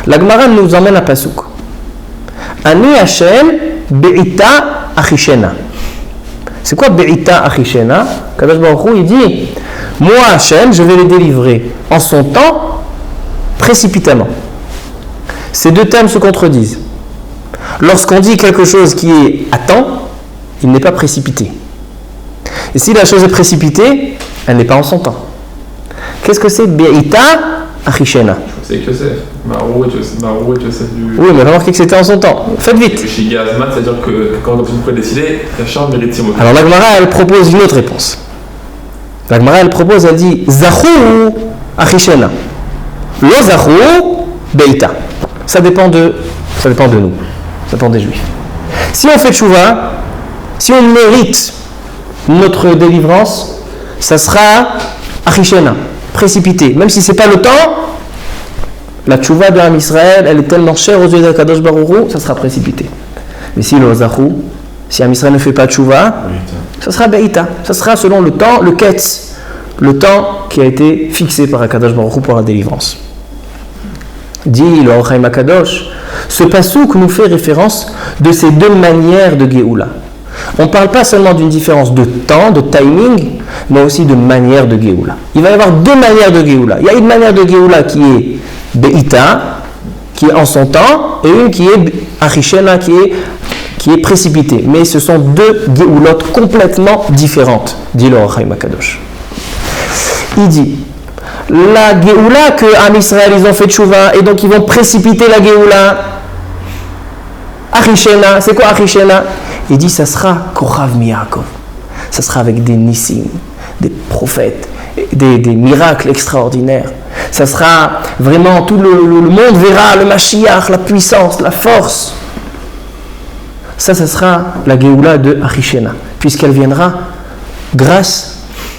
la Gemara nous emmène à pasouk. Ani Hashem be'ita achishena. C'est quoi be'ita achishena? Kadosh Baruch Hu, il dit, moi Hashem, je vais les délivrer en son temps, précipitamment. Ces deux termes se contredisent. Lorsqu'on dit quelque chose qui est à temps, il n'est pas précipité. Et si la chose est précipitée, elle n'est pas en son temps. Qu'est-ce que c'est be'ita achishena? C'est Yosef. Marou et Yosef du... Oui, mais remarquez que c'était en son temps. Faites vite. Chez Gazman, c'est-à-dire que quand on peut décider, la charge mérite son mot. Alors la Gemara, elle propose une autre réponse. La Gemara, elle dit Zachou achishena. Lo zachou be'ita. Ça dépend de nous. Ça dépend des Juifs. Si on fait tchouva, si on mérite notre délivrance, ça sera achishena, précipité. Même si ce n'est pas le temps, la tchouva de Ham Israël, elle est tellement chère aux yeux de Kadosh Baruch Hu, ça sera précipité. Mais si le zachou, si Ham Israël ne fait pas tchouva, ça sera be'ita. Ça sera selon le temps, le ketz, le temps qui a été fixé par Kadosh Baruch Hu pour la délivrance. Dit le Or HaChaim HaKadosh, ce pasouk nous fait référence de ces deux manières de Géoula. On ne parle pas seulement d'une différence de temps, de timing, mais aussi de manière de Géoula. Il va y avoir deux manières de Géoula. Il y a une manière de Géoula qui est Be'ita, qui est en son temps, et une qui est Achishena, qui est précipitée. Mais ce sont deux Géoulotes complètement différentes, dit le Or HaChaim HaKadosh. Il dit, la Géoula que Ham Israël ils ont fait tchouva et donc ils vont précipiter la Géoula. Achishena, c'est quoi Achishena? Il dit ça sera Kochav mi Yaakov. Ça sera avec des nissim, des prophètes, des miracles extraordinaires. Ça sera vraiment tout le monde verra le Mashiach, la puissance, la force. Ça sera la Géoula de Achishena, puisqu'elle viendra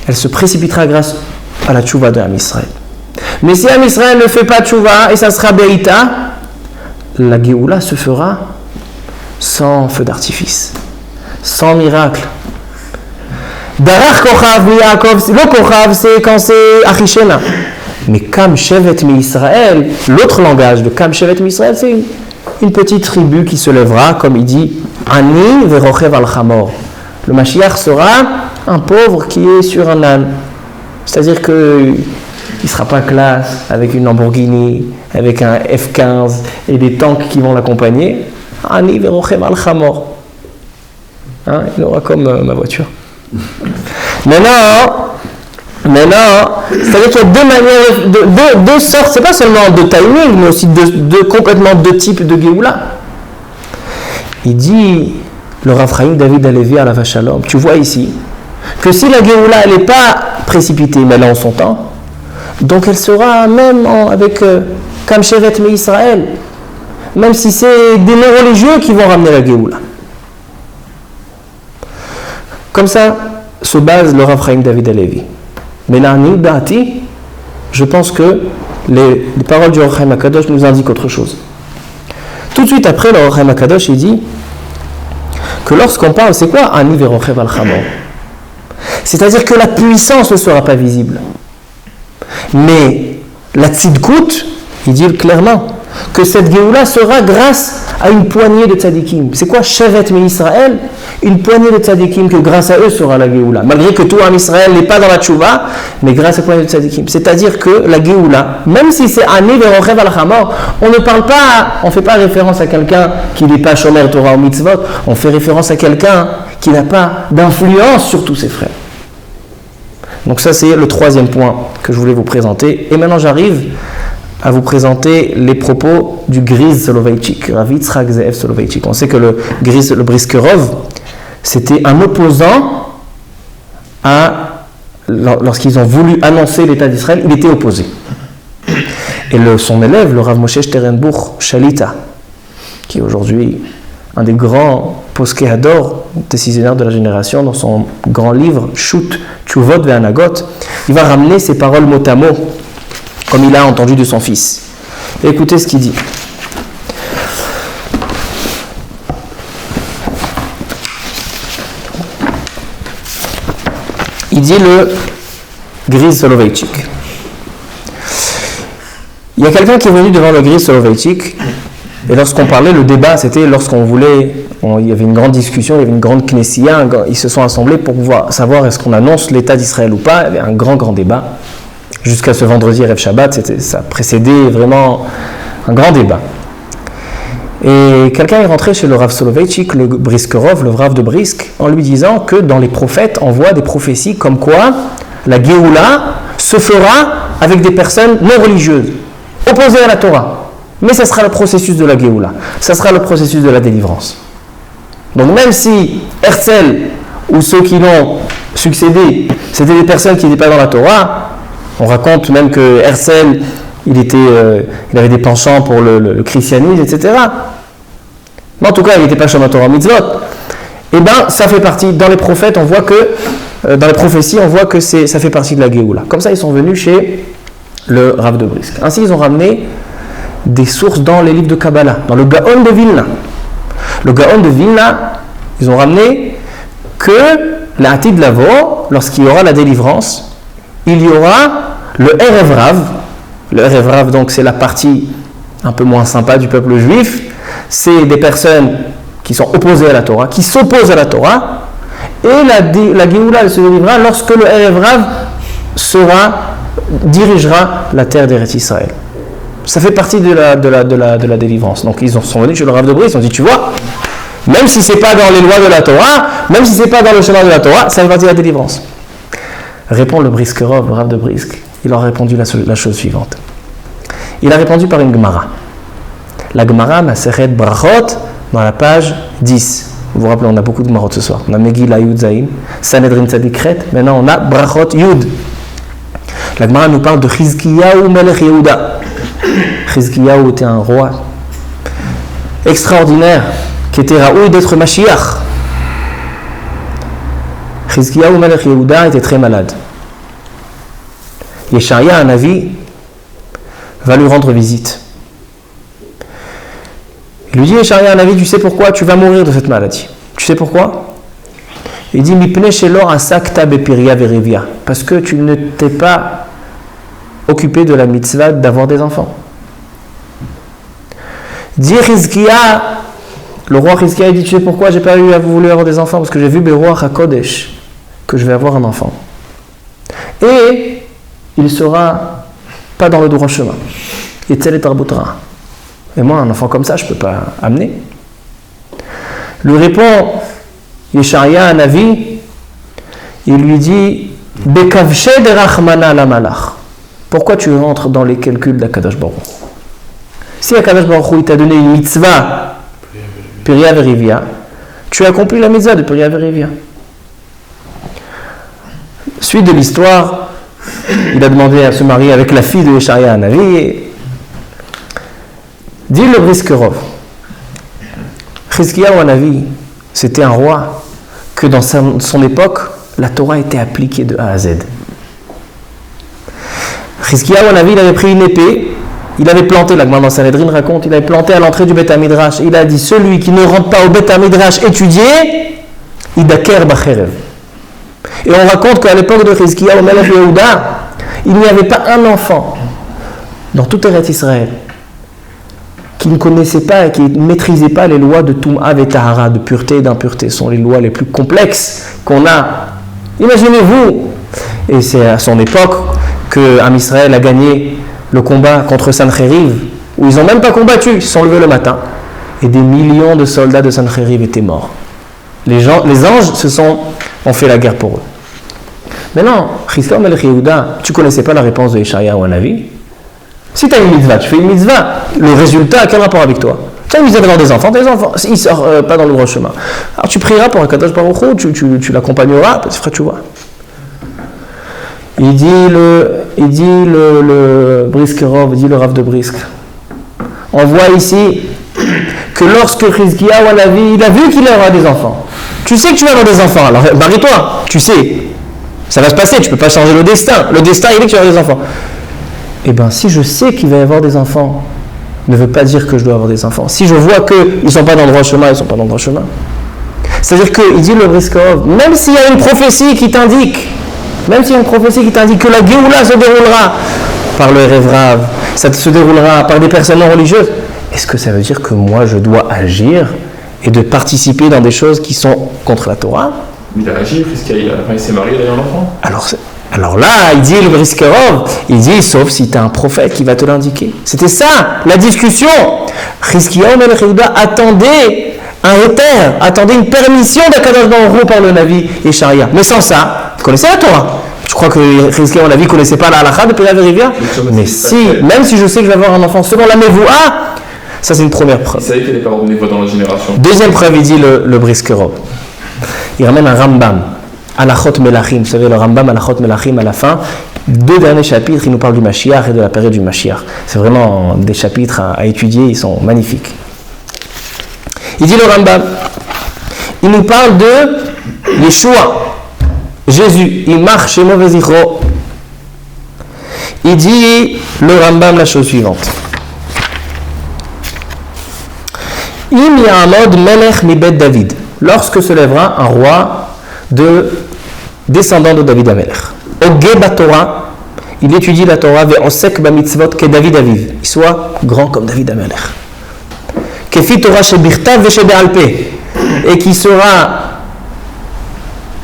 elle se précipitera grâce à la tchouva de Ham Israël. Mais si Ham Israël ne fait pas tchouva et ça sera Be'ita, la Géoula se fera sans feu d'artifice, sans miracle. Darach Kochav mi Yaakov, le Kochav c'est quand c'est Achishena. Mais Kam Shevet Mi-Israël, l'autre langage de Kam Shevet Mi-Israël, c'est une petite tribu qui se lèvera, comme il dit, Ani verochev al-Chamor. Le Mashiach sera un pauvre qui est sur un âne. C'est-à-dire qu'il ne sera pas classe avec une Lamborghini, avec un F-15 et des tanks qui vont l'accompagner. Ani verochev al-Chamor. Hein, il aura comme ma voiture. Maintenant, c'est-à-dire qu'il y a deux manières, deux sortes, c'est pas seulement de timing, mais aussi complètement deux types de Géoula. Il dit, le Rav Chaim David Halevi à la Vachalom, tu vois ici, que si la Géoula elle n'est pas précipitée, mais elle est en son temps, donc elle sera même avec Kam Shevet Mi-Israël, même si c'est des non-religieux qui vont ramener la Géoula. Comme ça se base le Rav Chaim David Halevi. Mais là, je pense que les paroles du Or Chaim HaKadosh nous indiquent autre chose. Tout de suite après, le Or Chaim HaKadosh il dit que lorsqu'on parle, c'est quoi Ani verochev al-Chamor? C'est-à-dire que la puissance ne sera pas visible. Mais la tzidkout, il dit clairement que cette Géoula sera grâce à une poignée de tzadikim. C'est quoi Shevet Mi-Israël? Une poignée de tzadikim que grâce à eux sera la Géoula. Malgré que tout en Israël n'est pas dans la tchouva, mais grâce à la poignée de tzadikim. C'est-à-dire que la Géoula, même si c'est Ani verochev al-Chamor, on ne fait pas référence à quelqu'un qui n'est pas shomer Torah ou mitzvot, on fait référence à quelqu'un qui n'a pas d'influence sur tous ses frères. Donc ça c'est le troisième point que je voulais vous présenter. Et maintenant j'arrive à vous présenter les propos du Griz Soloveitchik, Rav Yitzhak Ze'ev Soloveitchik. On sait que le Briskerov, c'était un opposant lorsqu'ils ont voulu annoncer l'État d'Israël, il était opposé. Et son élève, le Rav Moshe Sternbuch Shalita, qui est aujourd'hui un des grands Poskei Hador, décisionnaires de la génération, dans son grand livre Shut, Tshuvot ve'Anagot, il va ramener ses paroles mot à mot, comme il a entendu de son fils. Et écoutez ce qu'il dit. Il dit le Griz Soloveitchik. Il y a quelqu'un qui est venu devant le Griz Soloveitchik, et lorsqu'on parlait, le débat, c'était lorsqu'on voulait, il y avait une grande discussion, il y avait une grande knessia, ils se sont assemblés pour pouvoir savoir est-ce qu'on annonce l'État d'Israël ou pas. Il y avait un grand débat. Jusqu'à ce vendredi, Erev Shabbat, ça précédait vraiment un grand débat. Et quelqu'un est rentré chez le Rav Soloveitchik, le Briskerov, le Rav de Brisk, en lui disant que dans les prophètes, on voit des prophéties comme quoi la Géoula se fera avec des personnes non religieuses, opposées à la Torah. Mais ça sera le processus de la Géoula, ça sera le processus de la délivrance. Donc même si Herzl ou ceux qui l'ont succédé, c'était des personnes qui n'étaient pas dans la Torah, on raconte même que Herzl, il avait des penchants pour le christianisme, etc. Mais en tout cas, il n'était pas Shomer Torah mitzvot. Et bien, ça fait partie, dans les prophètes, on voit que, dans les prophéties, on voit que ça fait partie de la Géoula. Comme ça, ils sont venus chez le Rav de Brisk. Ainsi, ils ont ramené des sources dans les livres de Kabbalah, dans le Gaon de Vilna. Le Gaon de Vilna, ils ont ramené que l'Atid Lavo, lorsqu'il y aura la délivrance, il y aura le Erev Rav. Le Erev Rav, donc, c'est la partie un peu moins sympa du peuple juif. C'est des personnes qui sont opposées à la Torah, qui s'opposent à la Torah. Et la Géoula, elle se délivrera lorsque le Erev Rav dirigera la terre d'Eretz Israël. Ça fait partie de la délivrance. Donc, ils sont venus chez le Rav de Brisk, ils ont dit, tu vois, même si ce n'est pas dans les lois de la Torah, même si ce n'est pas dans le chemin de la Torah, ça fait partie de la délivrance. Répond le Briskerov, le Rav de Brisk. Il a répondu la chose suivante. Il a répondu par une Gemara. La Gemara, Masechet Brachot, dans la page 10. Vous vous rappelez, on a beaucoup de Gemarot ce soir. On a Megillah Yud Zayin, Sanhedrin Tzadikret, maintenant on a Brachot Yud. La Gemara nous parle de Chizkiyahu Melech Yehuda. Chizkiyahu était un roi extraordinaire qui était raoui d'être Mashiach. Chizkiyahu Melech Yehuda était très malade. Yeshaya, un Navi, va lui rendre visite. Il lui dit, Yeshaya, un Navi, tu sais pourquoi tu vas mourir de cette maladie? Tu sais pourquoi? Il dit, Mipne Shelor Asakta Bepiria Verivia, parce que tu ne t'es pas occupé de la mitzvah d'avoir des enfants. Dit Chizkiya, le roi Chizkiya dit, tu sais pourquoi j'ai pas voulu avoir des enfants? Parce que j'ai vu Beruach HaKodesh que je vais avoir un enfant. Et il sera pas dans le droit chemin. Et moi, un enfant comme ça, je peux pas amener. Lui répond Yesharia, un Navi, il lui dit Bekavshe de Rachmana la Malach. Pourquoi tu rentres dans les calculs d'Akadosh Baruch Hu? Si Akadosh Baruch Hu il t'a donné une mitzvah, Piria Verivia, tu as accompli la mitzvah de Piria Verivia. Suite de l'histoire, il a demandé à se marier avec la fille de Yesharia, un Navi. Dit le Briskerov, Chizkiya ou Navi, c'était un roi que dans son époque, la Torah était appliquée de A à Z. Chizkiya ou Navi, il avait pris une épée, il avait planté, la Gemara dans Sanhedrin raconte, il avait planté à l'entrée du Beth HaMidrash, il a dit, celui qui ne rentre pas au Beth HaMidrash étudier, Idaker Bacherev. Et on raconte qu'à l'époque de Chizkiya ou Melech Yehuda, il n'y avait pas un enfant dans tout Eretz Israël qui ne connaissait pas et qui ne maîtrisait pas les lois de Tum'a et Tahara, de pureté et d'impureté. Ce sont les lois les plus complexes qu'on a. Imaginez-vous, et c'est à son époque que Am Israël a gagné le combat contre Sancheriv, où ils n'ont même pas combattu, ils se sont levés le matin, et des millions de soldats de Sancheriv étaient morts. Les anges ont fait la guerre pour eux. Maintenant, Chizkiya Melech Yehuda, tu ne connaissais pas la réponse de Yesharia ou Navi? Si tu as une mitzvah, tu fais une mitzvah, le résultat a quel rapport avec toi? Tu as une mitzvah d'avoir des enfants, ils ne sortent pas dans le droit chemin. Alors tu prieras pour un Kadosh Baruch Hu, tu l'accompagneras, tu feras tchouva. Il dit le Briskerov, il dit le Rav de Brisk. On voit ici que lorsque Chizkiya ou Navi, il a vu qu'il aura des enfants. Tu sais que tu vas avoir des enfants, alors marie-toi, tu sais. Ça va se passer, tu ne peux pas changer le destin. Le destin, il est que tu vas avoir des enfants. Eh bien, si je sais qu'il va y avoir des enfants, ne veut pas dire que je dois avoir des enfants. Si je vois qu'ils ne sont pas dans le droit chemin, ils ne sont pas dans le droit chemin. C'est-à-dire qu'il dit le Briskerov, même s'il y a une prophétie qui t'indique que la Géoula se déroulera par le Erev Rav, ça se déroulera par des personnes non religieuses, est-ce que ça veut dire que moi je dois agir et de participer dans des choses qui sont contre la Torah? Il a agi, puisqu'il s'est marié d'ailleurs l'enfant. Alors là, il dit le Briskerov, il dit sauf si tu as un prophète qui va te l'indiquer. C'était ça, la discussion. Chizkiya Melech Yehuda attendait un éther, attendait une permission d'Akadosh Baruch Hu par le Navi Yesharia. Mais sans ça, tu connaissais la Torah. Je crois que Chizkiya ou Navi ne connaissait pas la halakha de Piria Verivia. Mais même si je sais que je vais avoir un enfant selon la Mevoua, ça c'est une première preuve. Il savait qu'il n'allait pas avoir de Mevoua dans la génération. Deuxième preuve, il dit le Briskerov. Il ramène un Rambam. Alachot Melachim, vous savez le Rambam Alachot Melachim à la fin, 2 derniers chapitres, il nous parle du Mashiach et de la période du Mashiach. C'est vraiment des chapitres à étudier, ils sont magnifiques. Il dit le Rambam, il nous parle de Yeshua, Jésus, il marche chez mauvais zichro. Il dit le Rambam la chose suivante. Im ya'amod melech mi bet David, lorsque se lèvera un roi descendant de David Amelech. Ogé Torah, il étudie la Torah ve'osek bamitzvot que David Aviv, il soit grand comme David Amelech. Kefi Torah shebichtav ve'shebe'alpeh, et qui sera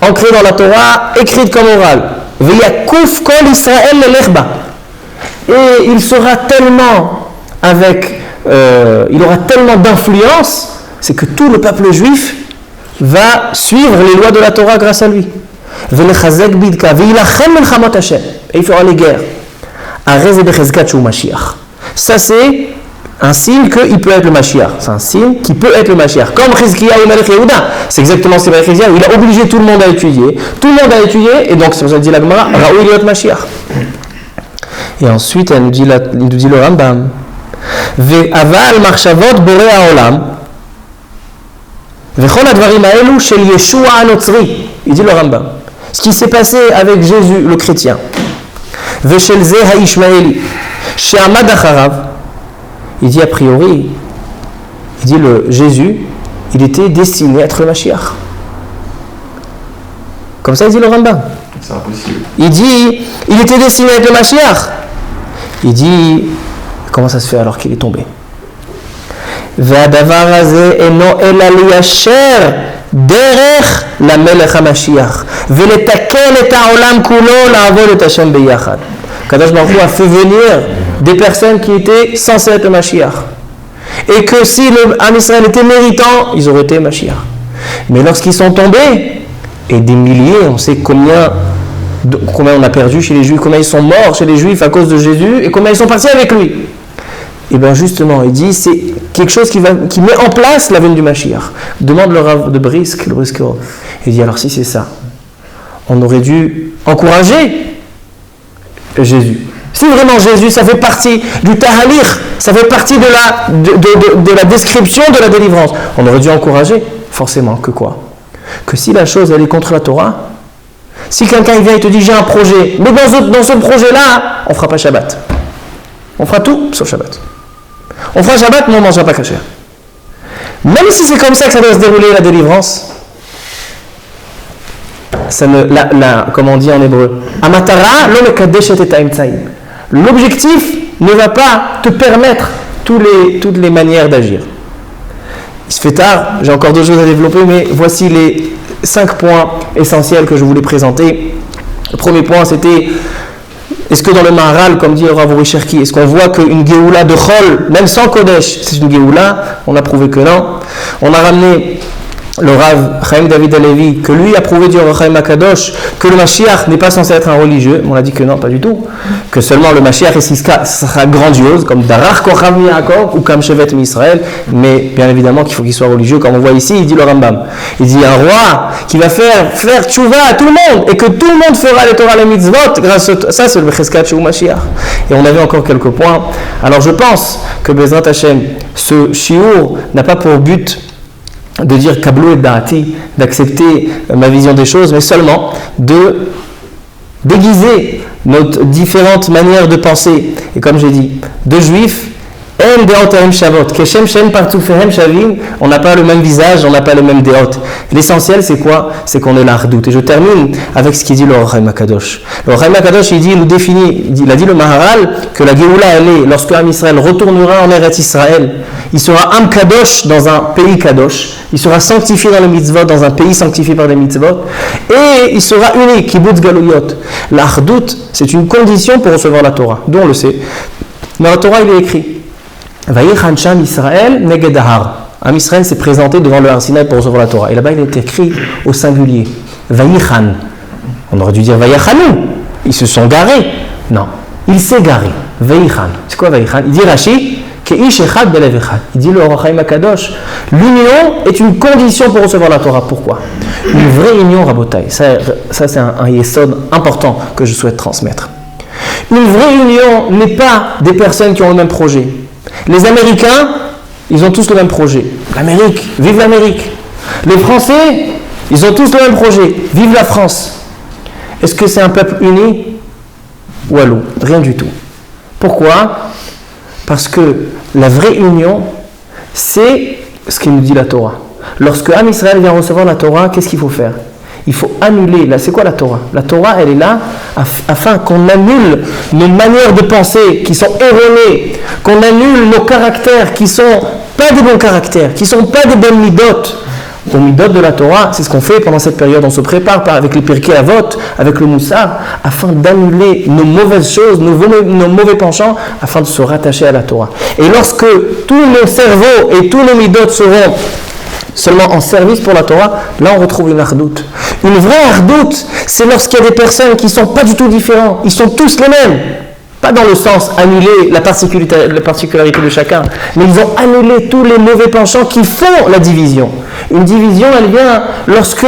ancré dans la Torah, écrite comme orale. Ve'yakuf kol Israël lelechba, et il sera tellement il aura tellement d'influence, c'est que tout le peuple juif va suivre les lois de la Torah grâce à lui. Et il fera les guerres. Ça c'est un signe qu'il peut être le Mashiach. C'est un signe qui peut être le Mashiach. Comme Chizkiya ou Melech Yehuda. C'est exactement ce qu'il a dit. Il a obligé tout le monde à étudier. Tout le monde a étudié. Et donc, c'est pour ça que dit la Gemara, Raoui liot Mashiach. Et ensuite, il nous dit le Rambam. Ve'aval marchavot borei ha'olam. Il dit le Rambam, ce qui s'est passé avec Jésus le chrétien, il dit a priori, il dit le Jésus, il était destiné à être le Mashiach. Comme ça il dit le Rambam. C'est impossible. Il dit, il était destiné à être le Mashiach. Il dit, comment ça se fait alors qu'il est tombé? והדבר הזה אינו אלא ליישר דרך למלך המשיח ולתקן את העולם כולו לעבוד את השם ביחד. הקדוש ברוך הוא a fait venir des personnes qui étaient censées être Mashiach. Et que si le Am Israël était méritant, ils auraient été Mashiach. Mais lorsqu'ils sont tombés, et des milliers, on sait combien on a perdu chez les Juifs, combien ils sont morts chez les Juifs à cause de Jésus, et combien ils sont partis avec lui. Et bien justement, il dit, c'est quelque chose qui met en place la venue du Mashiach. Demande le Rav de Brisk, le Briskero. Il dit, alors si c'est ça, on aurait dû encourager Jésus. Si vraiment Jésus, ça fait partie du tahalir, ça fait partie de la description de la délivrance, on aurait dû encourager, forcément, que quoi? Que si la chose, elle est contre la Torah, si quelqu'un vient et te dit, j'ai un projet, mais dans ce projet-là, on ne fera pas Shabbat. On fera tout, sauf Shabbat. On fera Shabbat, mais on ne mangera pas kasher. Même si c'est comme ça que ça doit se dérouler la délivrance, ça comme on dit en hébreu, Amatara lo mekadesh et ha'emtsaim. L'objectif ne va pas te permettre toutes les manières d'agir. Il se fait tard, j'ai encore deux choses à développer, mais voici les 5 points essentiels que je voulais présenter. Le premier point, c'était, est-ce que dans le Maharal, comme dit le Rav Uri Cherki, est-ce qu'on voit qu'une Géoula de Chol, même sans Kodesh, c'est une Géoula? On a prouvé que non. On a ramené le Rav Chaim David Halevi, que lui a prouvé du Rav Chaim Akadosh que le Mashiach n'est pas censé être un religieux. On a dit que non, pas du tout. Que seulement le Mashiach sera grandiose, comme Darach Kochav Yaakov ou comme Shevet Misraël, mais bien évidemment qu'il faut qu'il soit religieux, comme on voit ici, il dit le Rambam. Il dit un roi qui va faire tchouva à tout le monde et que tout le monde fera les Torah les mitzvot, grâce à ça, c'est le Becheskat Sheu Mashiach. Et on avait encore quelques points. Alors je pense que Bezrat Hashem, ce shiur n'a pas pour but de dire Kablu et Da'ati, d'accepter ma vision des choses, mais seulement de déguiser nos différentes manières de penser. Et comme j'ai dit, deux juifs, on n'a pas le même visage, on n'a pas le même déot. L'essentiel c'est quoi? C'est qu'on est l'Ardout. Et je termine avec ce qu'il dit le Or Chaim Akadosh. Le Or Chaim Akadosh, il a dit le Maharal que la Géoula elle est, lorsque Am Israël retournera en Eretz Israël, il sera Am Kadosh dans un pays Kadosh, il sera sanctifié dans les mitzvot, dans un pays sanctifié par les mitzvot, et il sera unique, Kibbutz Galouyot. L'Ardout, c'est une condition pour recevoir la Torah, dont on le sait. Dans la Torah, il est écrit Vayichan Sham Israël neged Ahar. Am Israël s'est présenté devant le Har Sinaï pour recevoir la Torah. Et là-bas, il est écrit au singulier. Vayichan. On aurait dû dire Vayachanu. Ils se sont garés. Non. Il s'est garé. Vayichan. C'est quoi Vayichan? Il dit Rashi, Keish Echad Belev Echad. Il dit le Or Chaim Akadosh. L'union est une condition pour recevoir la Torah. Pourquoi? Une vraie union, Rabotai. Ça c'est un yesod important que je souhaite transmettre. Une vraie union n'est pas des personnes qui ont le même projet. Les Américains, ils ont tous le même projet. L'Amérique, vive l'Amérique. Les Français, ils ont tous le même projet. Vive la France. Est-ce que c'est un peuple uni? Walou, rien du tout. Pourquoi? Parce que la vraie union, c'est ce qu'il nous dit la Torah. Lorsque Am Israël vient recevoir la Torah, qu'est-ce qu'il faut faire? Il faut annuler. Là, c'est quoi la Torah? La Torah, elle est là afin qu'on annule nos manières de penser qui sont erronées, qu'on annule nos caractères qui sont pas des bons caractères, qui sont pas des bonnes midotes. Aux midotes de la Torah, c'est ce qu'on fait pendant cette période. On se prépare avec les Pirkei Avot, avec le Moussar, afin d'annuler nos mauvaises choses, nos mauvais penchants, afin de se rattacher à la Torah. Et lorsque tous nos cerveaux et tous nos midotes seront seulement en service pour la Torah, là on retrouve une ardoute. Une vraie ardoute, c'est lorsqu'il y a des personnes qui ne sont pas du tout différentes, ils sont tous les mêmes. Pas dans le sens annuler la particularité de chacun, mais ils ont annulé tous les mauvais penchants qui font la division. Une division, elle vient lorsque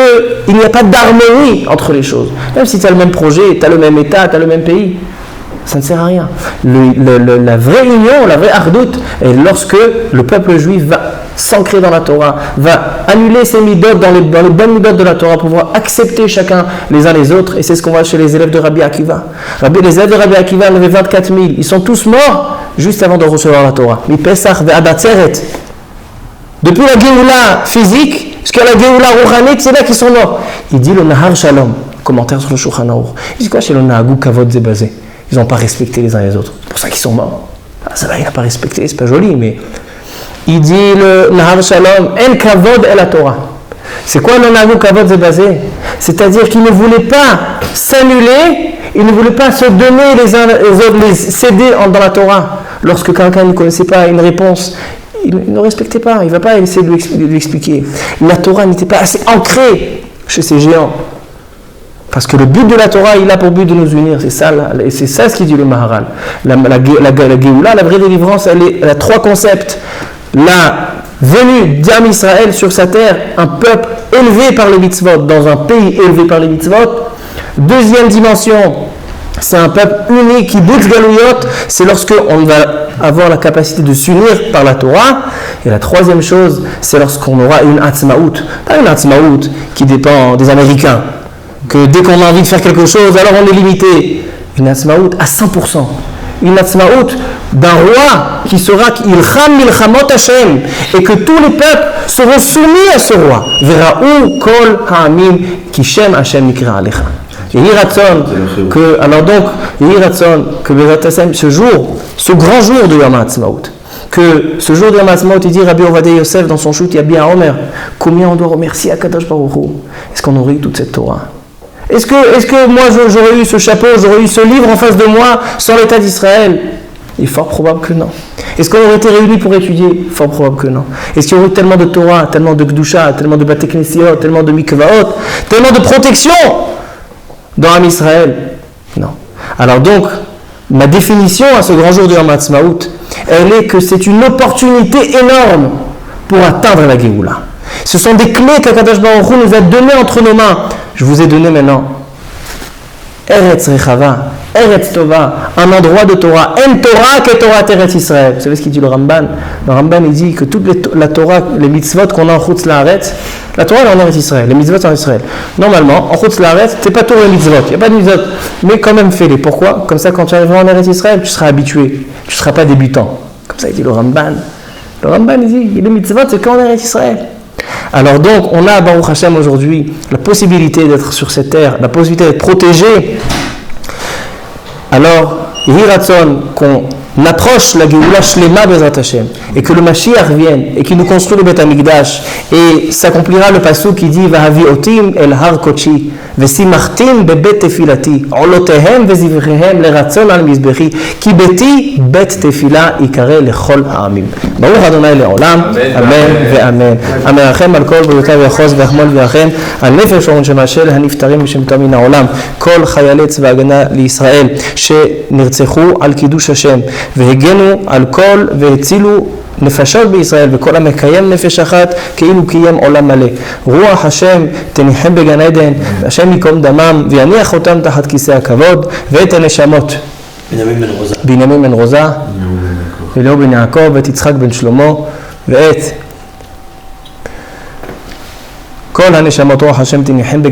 il n'y a pas d'harmonie entre les choses. Même si tu as le même projet, tu as le même État, tu as le même pays, ça ne sert à rien. La vraie union, la vraie ardoute, est lorsque le peuple juif va s'ancrer dans la Torah, va annuler ses midotes dans les bonnes midotes de la Torah pour pouvoir accepter chacun les uns les autres. Et c'est ce qu'on voit chez les élèves de Rabbi Akiva. Les élèves de Rabbi Akiva, il y en avait 24 000. Ils sont tous morts juste avant de recevoir la Torah. Mi Pesach ve'ad Atzeret. Depuis la Géoula physique jusqu'à la Géoula rouhanite, c'est là qu'ils sont morts. Il dit le Nahar Shalom, commentaire sur le Shulchan Aruch. Il dit quoi chez le Nahagou Kavod Zebazé? Ils n'ont pas respecté les uns les autres. C'est pour ça qu'ils sont morts. Ah, ça va, il n'a pas respecté, c'est pas joli, mais il dit le Nahar Shalom, En Kavod El Torah. C'est quoi le Nahar Kavod Zebazé? C'est-à-dire qu'ils ne voulaient pas s'annuler, ils ne voulaient pas se donner les uns les autres, les céder dans la Torah. Lorsque quelqu'un ne connaissait pas une réponse, il ne respectait pas, il ne va pas essayer de lui expliquer. La Torah n'était pas assez ancrée chez ces géants. Parce que le but de la Torah, il a pour but de nous unir. C'est ça ce qu'il dit le Maharal. La Géoula, la vraie délivrance, elle a trois concepts. La venue d'Am Israël sur sa terre, un peuple élevé par les mitzvot, dans un pays élevé par les mitzvot. Deuxième dimension, c'est un peuple uni qui boutz galouyot, c'est lorsqu'on va avoir la capacité de s'unir par la Torah. Et la troisième chose, c'est lorsqu'on aura une atzmaout. Pas une atzmaout qui dépend des Américains, que dès qu'on a envie de faire quelque chose, alors on est limité. Une atzmaout à 100%. Une atzmaout d'un roi qui sera ilcham milchamot Hashem, et que tous les peuples seront soumis à ce roi. Vera'u kol ha'amim ki shem Hashem nikra alecha. Yehi Ratzon que Bezrat Hashem, ce jour, ce grand jour de Yom HaAtzmaut, que ce jour de Yom HaAtzmaut, il dit Rabbi Ovadia Yosef dans son shoot, il y a bien Omer, combien on doit remercier Akadosh Baruch Hu. Est-ce qu'on aurait eu toute cette Torah? Est-ce que moi j'aurais eu ce chapeau, j'aurais eu ce livre en face de moi sans l'État d'Israël? Il est fort probable que non. Est-ce qu'on aurait été réunis pour étudier? Fort probable que non. Est-ce qu'il y aurait eu tellement de Torah, tellement de Gdusha, tellement de Bate Knesiot, tellement de Mikvaot, tellement de protection dans Am Israël? Non. Alors donc, ma définition à ce grand jour de Yom HaAtzmaut, elle est que c'est une opportunité énorme pour atteindre la Géoula. Ce sont des clés qu'Akadosh Baruch Hu nous a données entre nos mains. Je vous ai donné maintenant Eretz Rechava, Eretz Tova, un endroit de Torah, En Torah que Torah Teretz Israël. Vous savez ce qu'il dit le Ramban? Le Ramban il dit que toute la Torah, les mitzvot qu'on a en Chutz La'aretz, la Torah elle est en Eretz Israël, les mitzvot sont en Israël. Normalement, en Chutz La'aretz, c'est pas tous les mitzvot, il n'y a pas de mitzvot, mais quand même fais-les. Pourquoi? Comme ça, quand tu arriveras en Eretz Israël, tu seras habitué, tu ne seras pas débutant. Comme ça il dit le Ramban. Le Ramban il dit, les mitzvot c'est qu'en Eretz Israël. Alors donc, on a, Baruch Hashem, aujourd'hui, la possibilité d'être sur cette terre, la possibilité d'être protégé. Alors, Yehi Ratzon, qu'on approche la Géoula Shlema Bezrat Hashem, et que le Mashiach vienne, et qu'il nous construit le Beth Amikdash, et s'accomplira le pasuk qui dit Vahavi otim el har kochi, vesimachtim bebet tefilati, olotehem vezivrehem leratzon al mizbechi, ki beti bet tefila ikare lechol ha'amim. Baruch Adonai le'olam, amen ve'amen. Amerachem al kol b'yotav yachos ve'achmol ve'achem, al nefesh oron shemashel haniftarim v'shem tom min ha'olam, kol chayalei tzva hagana לישראל שנרצחו על קידוש השם והגנו על כל והצילו נפשות בישראל וכל המקיים נפש אחת כאילו קיים עולם מלא. רוח השם תניחם בגן עדן והשם יקום דמם ויניח אותם תחת כיסא הכבוד ואת הנשמות בנימין בן רוזה ואליהו בן יעקב ואת יצחק בן שלמה ואת כל הנשמות רוח השם תניחם בגן